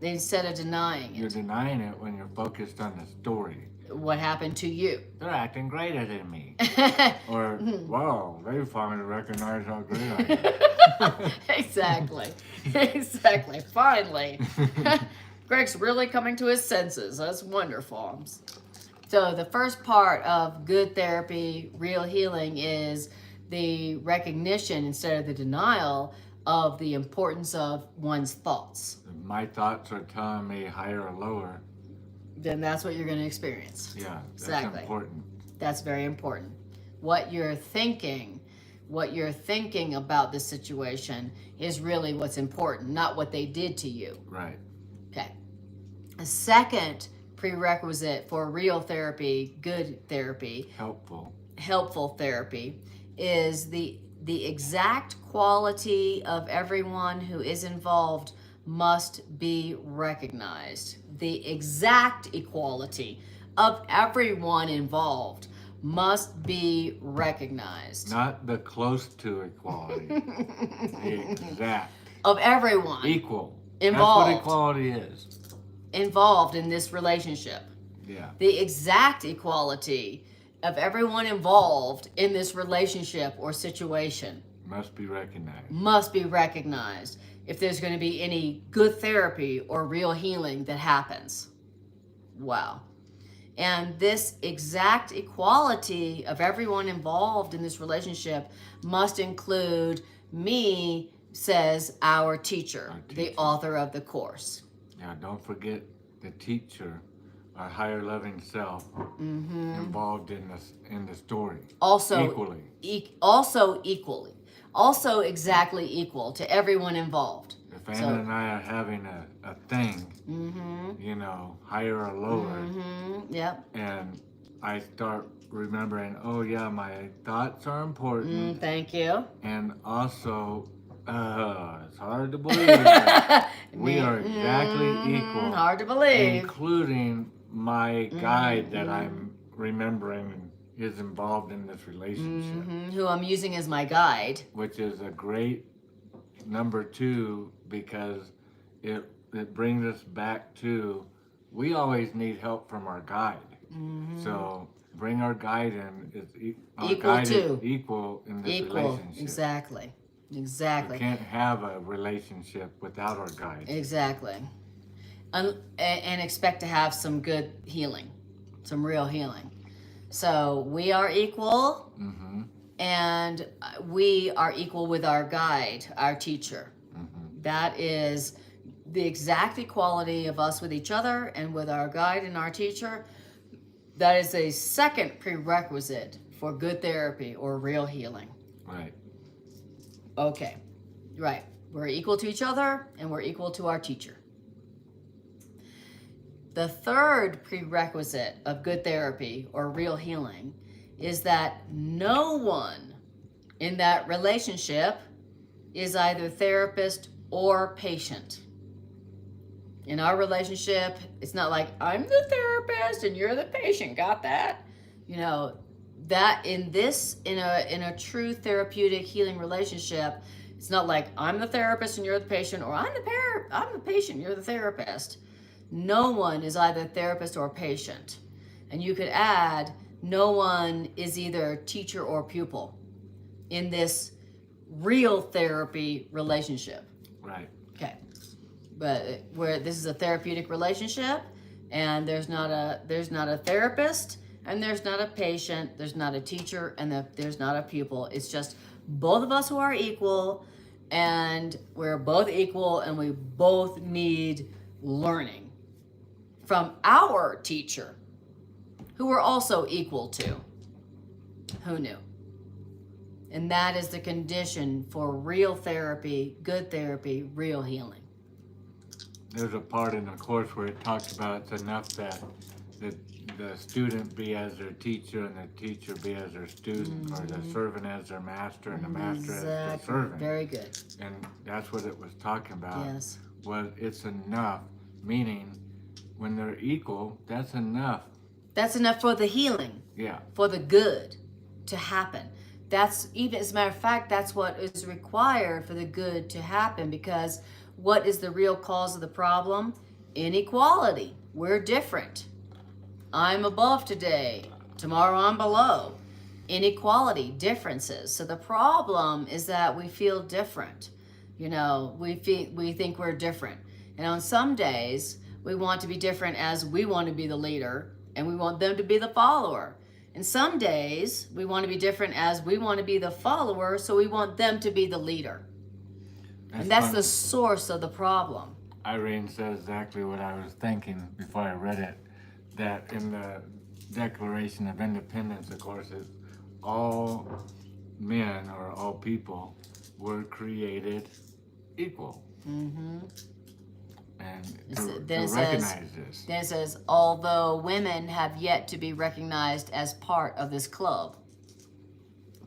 You're denying it when you're focused on the story. What happened to you? They're acting greater than me. Or, wow, they finally recognize how great I am. Exactly. Exactly. Finally. Greg's really coming to his senses. That's wonderful. So the first part of good therapy, real healing, is the recognition instead of the denial of the importance of one's thoughts. If my thoughts are telling me higher or lower, Then that's what you're going to experience. yeah, that's Exactly. important. That's very important. What you're thinking about the situation is really what's important, not what they did to you. Right. Okay. A second prerequisite for real therapy, good therapy, helpful therapy, is the exact quality of everyone who is involved must be recognized. The exact equality of everyone involved must be recognized. Not the close to equality. The exact. Of everyone. Equal. Involved. That's what equality is. Involved in this relationship. Yeah. The exact equality of everyone involved in this relationship or situation Must be recognized. must be recognized if there's going to be any good therapy or real healing that happens. Wow. And this exact equality of everyone involved in this relationship must include me, says our teacher, the author of the course. Yeah, don't forget the teacher, our higher loving self, involved in the story. Also Equally. Also exactly equal to everyone involved. If Anna and I are having a thing, higher or lower, Yep. and I start remembering, oh yeah, my thoughts are important, Thank you. and also, it's hard to believe that we are exactly equal. Hard to believe. Including my guide that I'm remembering is involved in this relationship. Who I'm using as my guide. Which is a great number 2 because it brings us back to, we always need help from our guide. So bring our guide in. Our guide is equal in this relationship. Exactly. We can't have a relationship without our guide. Exactly. And expect to have some good healing, some real healing. So we are equal, and we are equal with our guide, our teacher. That is the exact equality of us with each other and with our guide and our teacher. That is a second prerequisite for good therapy or real healing. Right. Okay, right. We're equal to each other and we're equal to our teacher. The third prerequisite of good therapy or real healing is that no one in that relationship is either therapist or patient. In our relationship, it's not like I'm the therapist and you're the patient. Got that? That in a true therapeutic healing relationship, it's not like I'm the therapist and you're the patient, or I'm the patient, you're the therapist. No one is either therapist or patient. And you could add, no one is either teacher or pupil in this real therapy relationship. Right. Okay. But where this is a therapeutic relationship, and there's not a therapist, and there's not a patient, there's not a teacher, and there's not a pupil. It's just both of us who are equal, and we're both equal, and we both need learning from our teacher, who we're also equal to. Who knew? And that is the condition for real therapy, good therapy, real healing. There's a part in the course where it talks about it's enough that the student be as their teacher and the teacher be as their student, or the servant as their master and the master as their servant. Very good. And that's what it was talking about. Yes. Was it's enough, meaning when they're equal, that's enough. That's enough for the healing. Yeah. For the good to happen. That's even, as a matter of fact, that's what is required for the good to happen, because what is the real cause of the problem? Inequality. We're different. I'm above today. Tomorrow I'm below. inequality, differences. So the problem is that we feel different. You know, we think we're different. And on some days, we want to be different as we want to be the leader and we want them to be the follower. And some days, we want to be different as we want to be the follower, so we want them to be the leader. And that's the source of the problem. Irene said exactly what I was thinking before I read it, that in the Declaration of Independence, of course, it's all men or all people were created equal. Mm-hmm. And Then to recognize this. Then it says, although women have yet to be recognized as part of this club.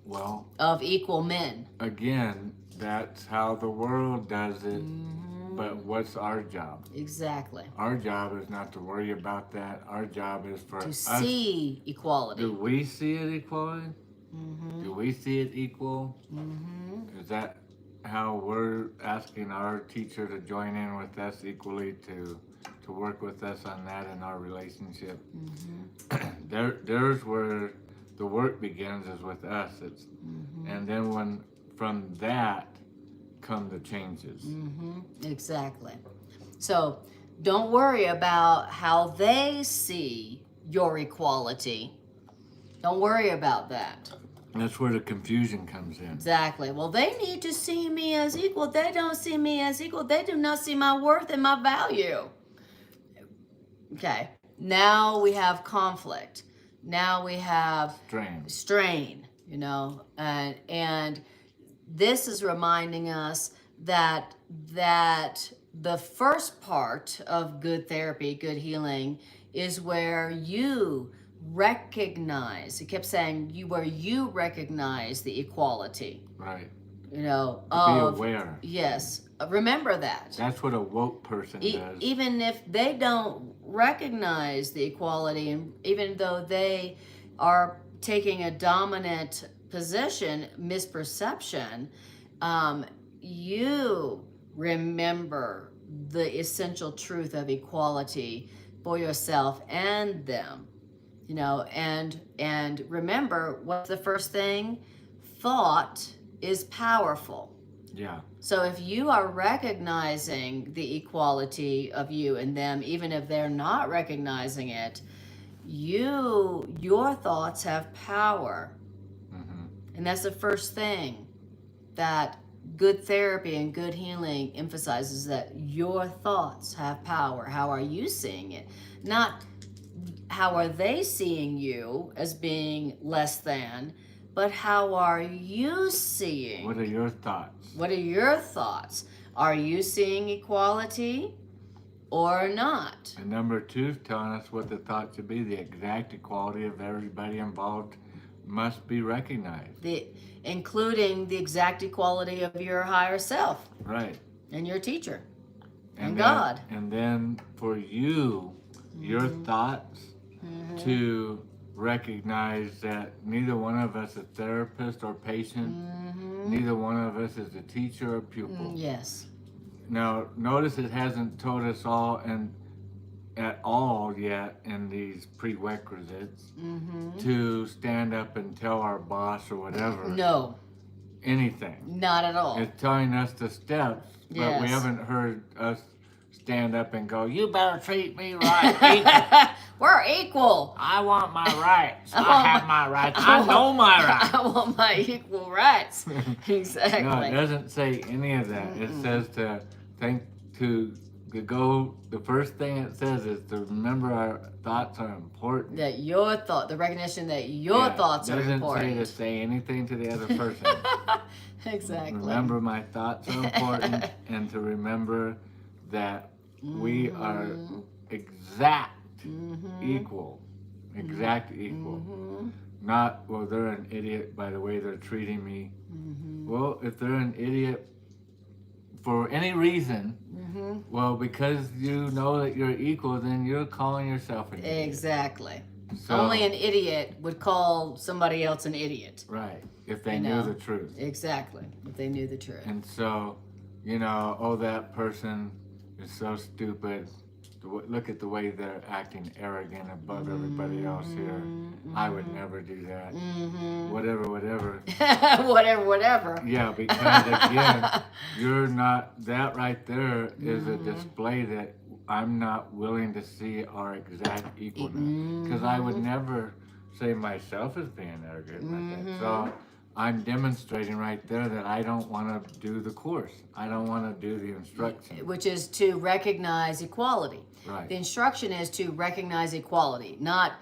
Well, of equal men. Again, that's how the world does it. Mm-hmm. But what's our job? Exactly. Our job is not to worry about that. Our job is for us to see equality. Do we see it equality? Mm-hmm. Do we see it equal? Mm-hmm. Is that how we're asking our teacher to join in with us equally to work with us on that in our relationship? Mm-hmm. There's where the work begins, is with us. It's and then from that come the changes. Exactly. So don't worry about how they see your equality. Don't worry about that. That's where the confusion comes in. Exactly. Well, they need to see me as equal. They don't see me as equal. They do not see my worth and my value. Okay. Now we have conflict. Now we have strain, you know, and this is reminding us that the first part of good therapy, good healing, is where you recognize. It kept saying where you recognize the equality. Right. You know, be aware. Yes. Remember that. That's what a woke person does. Even if they don't recognize the equality, and even though they are taking a dominant position, misperception, you remember the essential truth of equality for yourself and them. You know, and remember, what's the first thing? Thought is powerful. Yeah. So if you are recognizing the equality of you and them, even if they're not recognizing it, your thoughts have power. And that's the first thing that good therapy and good healing emphasizes, that your thoughts have power. How are you seeing it? Not how are they seeing you as being less than, but how are you seeing? What are your thoughts? What are your thoughts? Are you seeing equality or not? And number 2 is telling us what the thought should be. The exact equality of everybody involved must be recognized. Including the exact equality of your higher self. Right. And your teacher. And then, God. And then for you, your thoughts to recognize that neither one of us is therapist or patient. Neither one of us is a teacher or pupil. Yes. Now, notice it hasn't told us all at all yet in these prerequisites to stand up and tell our boss or whatever. No. Anything. Not at all. It's telling us the steps, but we haven't heard us stand up and go, you better treat me right. We're equal. I want my rights. I have my rights. I know my rights. I want my equal rights. Exactly. No, it doesn't say any of that. It says the first thing it says is to remember our thoughts are important. That the recognition that your thoughts are important. It doesn't say to say anything to the other person. Exactly. Remember my thoughts are important, and to remember that we are exact equal. Exact equal. Not, well, they're an idiot by the way they're treating me. Well, if they're an idiot for any reason, well, because you know that you're equal, then you're calling yourself an idiot. Exactly. So, only an idiot would call somebody else an idiot. Right. If they knew the truth. Exactly. If they knew the truth. And so, that person is so stupid. Look at the way they're acting arrogant above everybody else here. I would never do that. whatever. whatever. Yeah, because again, you're not, that right there is a display that I'm not willing to see our exact equalness. Because I would never say myself as being arrogant like that. So I'm demonstrating right there that I don't want to do the course. I don't want to do the instruction. Which is to recognize equality. Right. The instruction is to recognize equality, not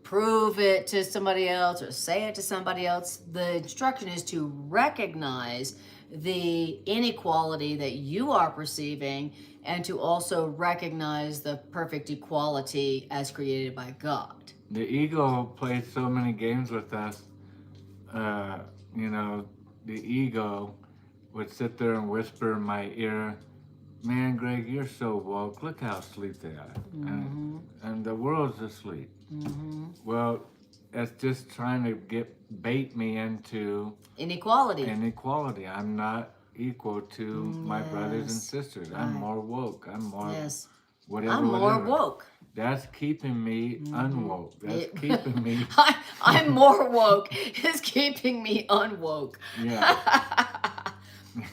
prove it to somebody else or say it to somebody else. The instruction is to recognize the inequality that you are perceiving and to also recognize the perfect equality as created by God. The ego plays so many games with us. You know, the ego would sit there and whisper in my ear, "Man, Greg, you're so woke. Look how asleep they are." And the world's asleep. Well, it's just trying to bait me into Inequality. I'm not equal to my brothers and sisters. I'm more woke. I'm more whatever. I'm more woke. That's keeping me unwoke. That's keeping me. I'm more woke. It's keeping me unwoke. Yeah.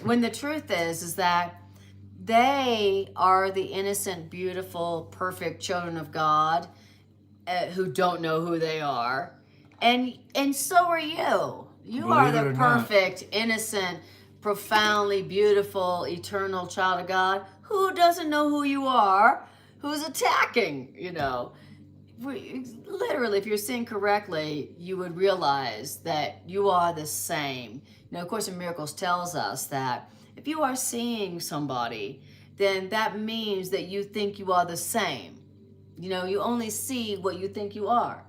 When the truth is that they are the innocent, beautiful, perfect children of God who don't know who they are, and so are you. You are Believe it the or not. perfect, innocent, profoundly beautiful, eternal child of God who doesn't know who you are, who's attacking, you know. Literally, if you're seeing correctly, you would realize that you are the same. Now, of course, in Miracles tells us that if you are seeing somebody, then that means that you think you are the same. You know, you only see what you think you are.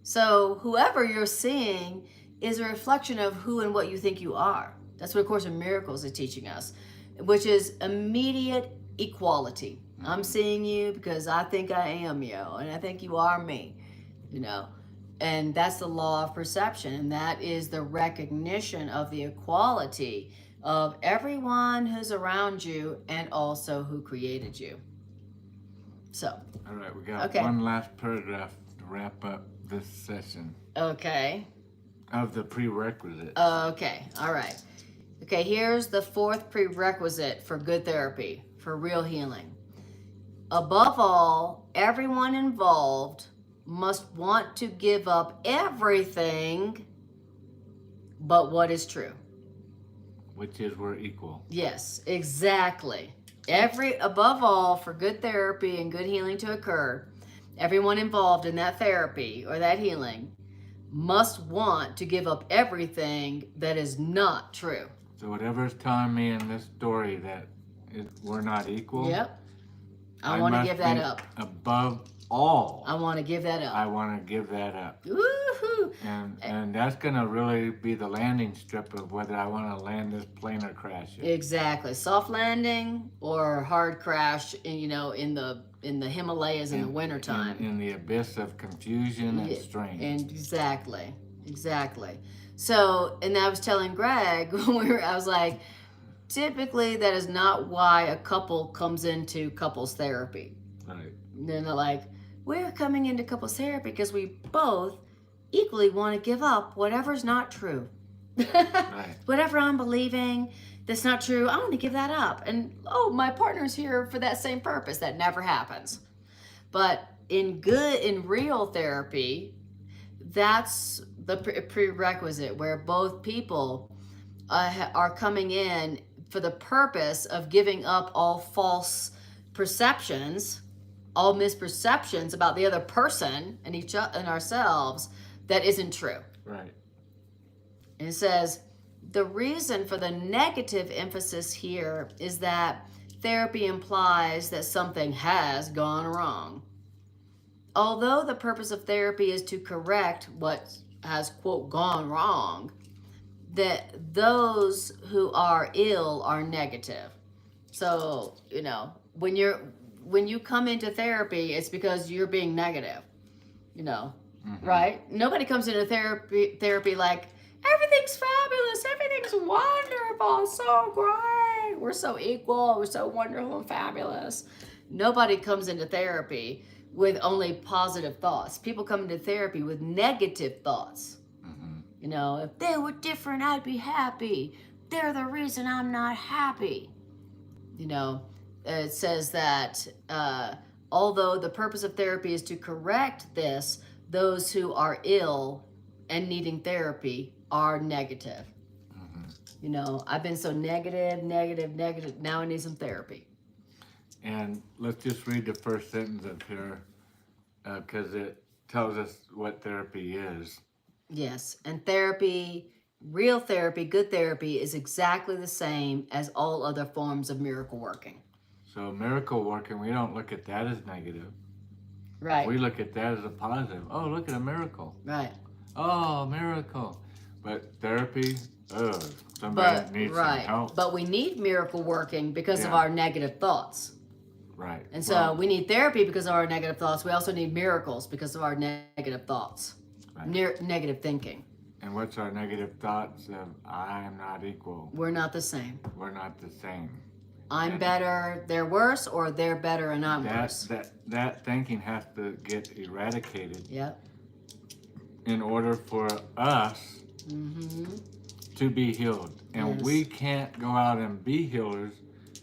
So whoever you're seeing is a reflection of who and what you think you are. That's what A Course in Miracles is teaching us, which is immediate equality. I'm seeing you because I think I am you, and I think you are me, you know. And that's the law of perception, and that is the recognition of the equality of everyone who's around you and also who created you. So. All right, we got one last paragraph to wrap up this session. Okay. Of the prerequisites. Okay, all right. Okay, here's the fourth prerequisite for good therapy, for real healing. Above all, everyone involved must want to give up everything but what is true. Which is we're equal. Yes, exactly. Above all, for good therapy and good healing to occur, everyone involved in that therapy or that healing must want to give up everything that is not true. So whatever's telling me in this story that we're not equal. Yep. I want to give that up. Above all. I want to give that up. I want to give that up. Woohoo! And that's going to really be the landing strip of whether I want to land this plane or crash it. Exactly. Soft landing or hard crash, in the Himalayas in the wintertime. In the abyss of confusion and strain. Exactly. So, and I was telling Greg, I was like, typically that is not why a couple comes into couples therapy. Right. Then they're like, we're coming into couples therapy because we both equally want to give up whatever's not true. Right. Whatever I'm believing that's not true, I want to give that up. And my partner's here for that same purpose. That never happens. But in real therapy, that's the prerequisite where both people are coming in for the purpose of giving up all false perceptions, all misperceptions about the other person and each other and ourselves that isn't true. Right. And it says, the reason for the negative emphasis here is that therapy implies that something has gone wrong. Although the purpose of therapy is to correct what has, quote, gone wrong, that those who are ill are negative. So, when you come into therapy, it's because you're being negative, right? Nobody comes into therapy like, everything's fabulous, everything's wonderful, so great, we're so equal, we're so wonderful and fabulous. Nobody comes into therapy with only positive thoughts. People come into therapy with negative thoughts. You know, if they were different, I'd be happy. They're the reason I'm not happy. You know, it says that although the purpose of therapy is to correct this, those who are ill and needing therapy are negative. You know, I've been so negative. Now I need some therapy. And let's just read the first sentence up here, because it tells us what therapy is. Yes, and therapy, real therapy, good therapy is exactly the same as all other forms of miracle working. So miracle working, we don't look at that as negative. Right. We look at that as a positive. Oh, look at a miracle. Right. Oh, miracle. But therapy, somebody needs some help. But we need miracle working because of Yeah. our negative thoughts. Right. And so we need therapy because of our negative thoughts. We also need miracles because of our negative thoughts. Right. Negative thinking. And what's our negative thoughts of I am not equal? We're not the same. We're not the same. I'm better, they're worse, or they're better and I'm worse. That thinking has to get eradicated. Yep. In order for us to be healed. And we can't go out and be healers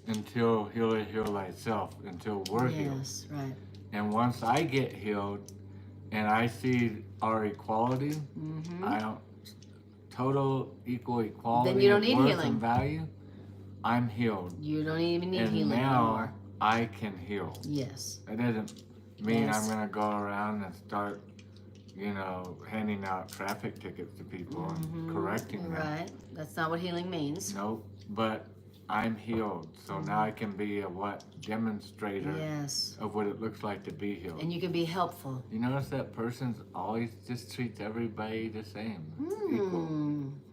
until heal thyself, until we're healed. Yes, right. And once I get healed and I see our equality, I don't total equal equality then you don't of need worth healing. and value, I'm healed. You don't even need And healing now anymore. I can heal. Yes. That doesn't mean Yes. I'm gonna go around and start, handing out traffic tickets to people and correcting them. Right. That's not what healing means. Nope. But I'm healed, so now I can be a demonstrator Yes. of what it looks like to be healed. And you can be helpful. You notice that person's always just treats everybody the same, equal.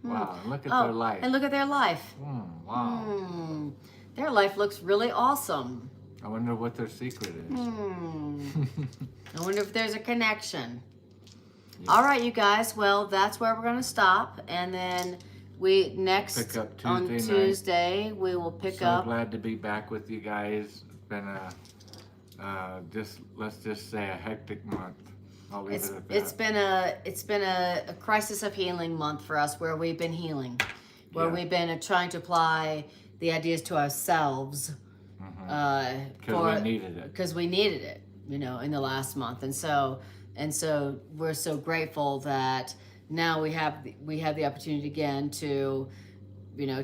Wow, and look at their life. And look at their life. Wow. Their life looks really awesome. I wonder what their secret is. I wonder if there's a connection. All right, you guys. Well, that's where we're going to stop. And then we Pick up Tuesday on night. Tuesday, we will pick up. So glad to be back with you guys. It's been let's just say a hectic month. I'll leave it at that. It's been a crisis of healing month for us, where we've been healing, where we've been trying to apply the ideas to ourselves. Because we needed it. Because we needed it, in the last month, and so we're so grateful that now we have the opportunity again to,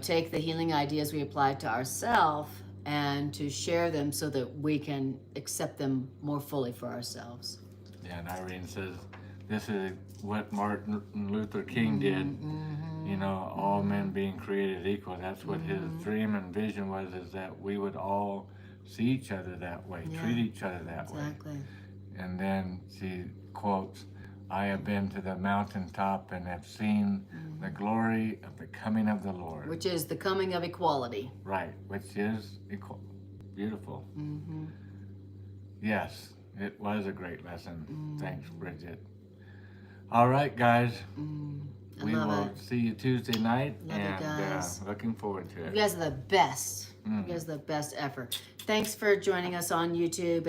take the healing ideas we applied to ourselves and to share them so that we can accept them more fully for ourselves. Yeah, and Irene says this is what Martin Luther King did. All men being created equal. That's what his dream and vision was, is that we would all see each other that way, treat each other that way. Exactly. And then she quotes, I have been to the mountaintop and have seen the glory of the coming of the Lord. Which is the coming of equality. Right, which is beautiful. Yes, it was a great lesson. Thanks, Bridget. All right, guys. We will see you Tuesday night. Love you guys. Looking forward to it. You guys are the best. You guys are the best ever. Thanks for joining us on YouTube.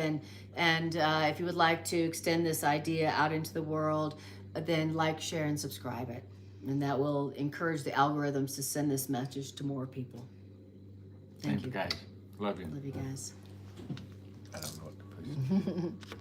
And if you would like to extend this idea out into the world, then like, share, and subscribe it. And that will encourage the algorithms to send this message to more people. Thank you guys. Love you. Love you guys. I don't know what to push.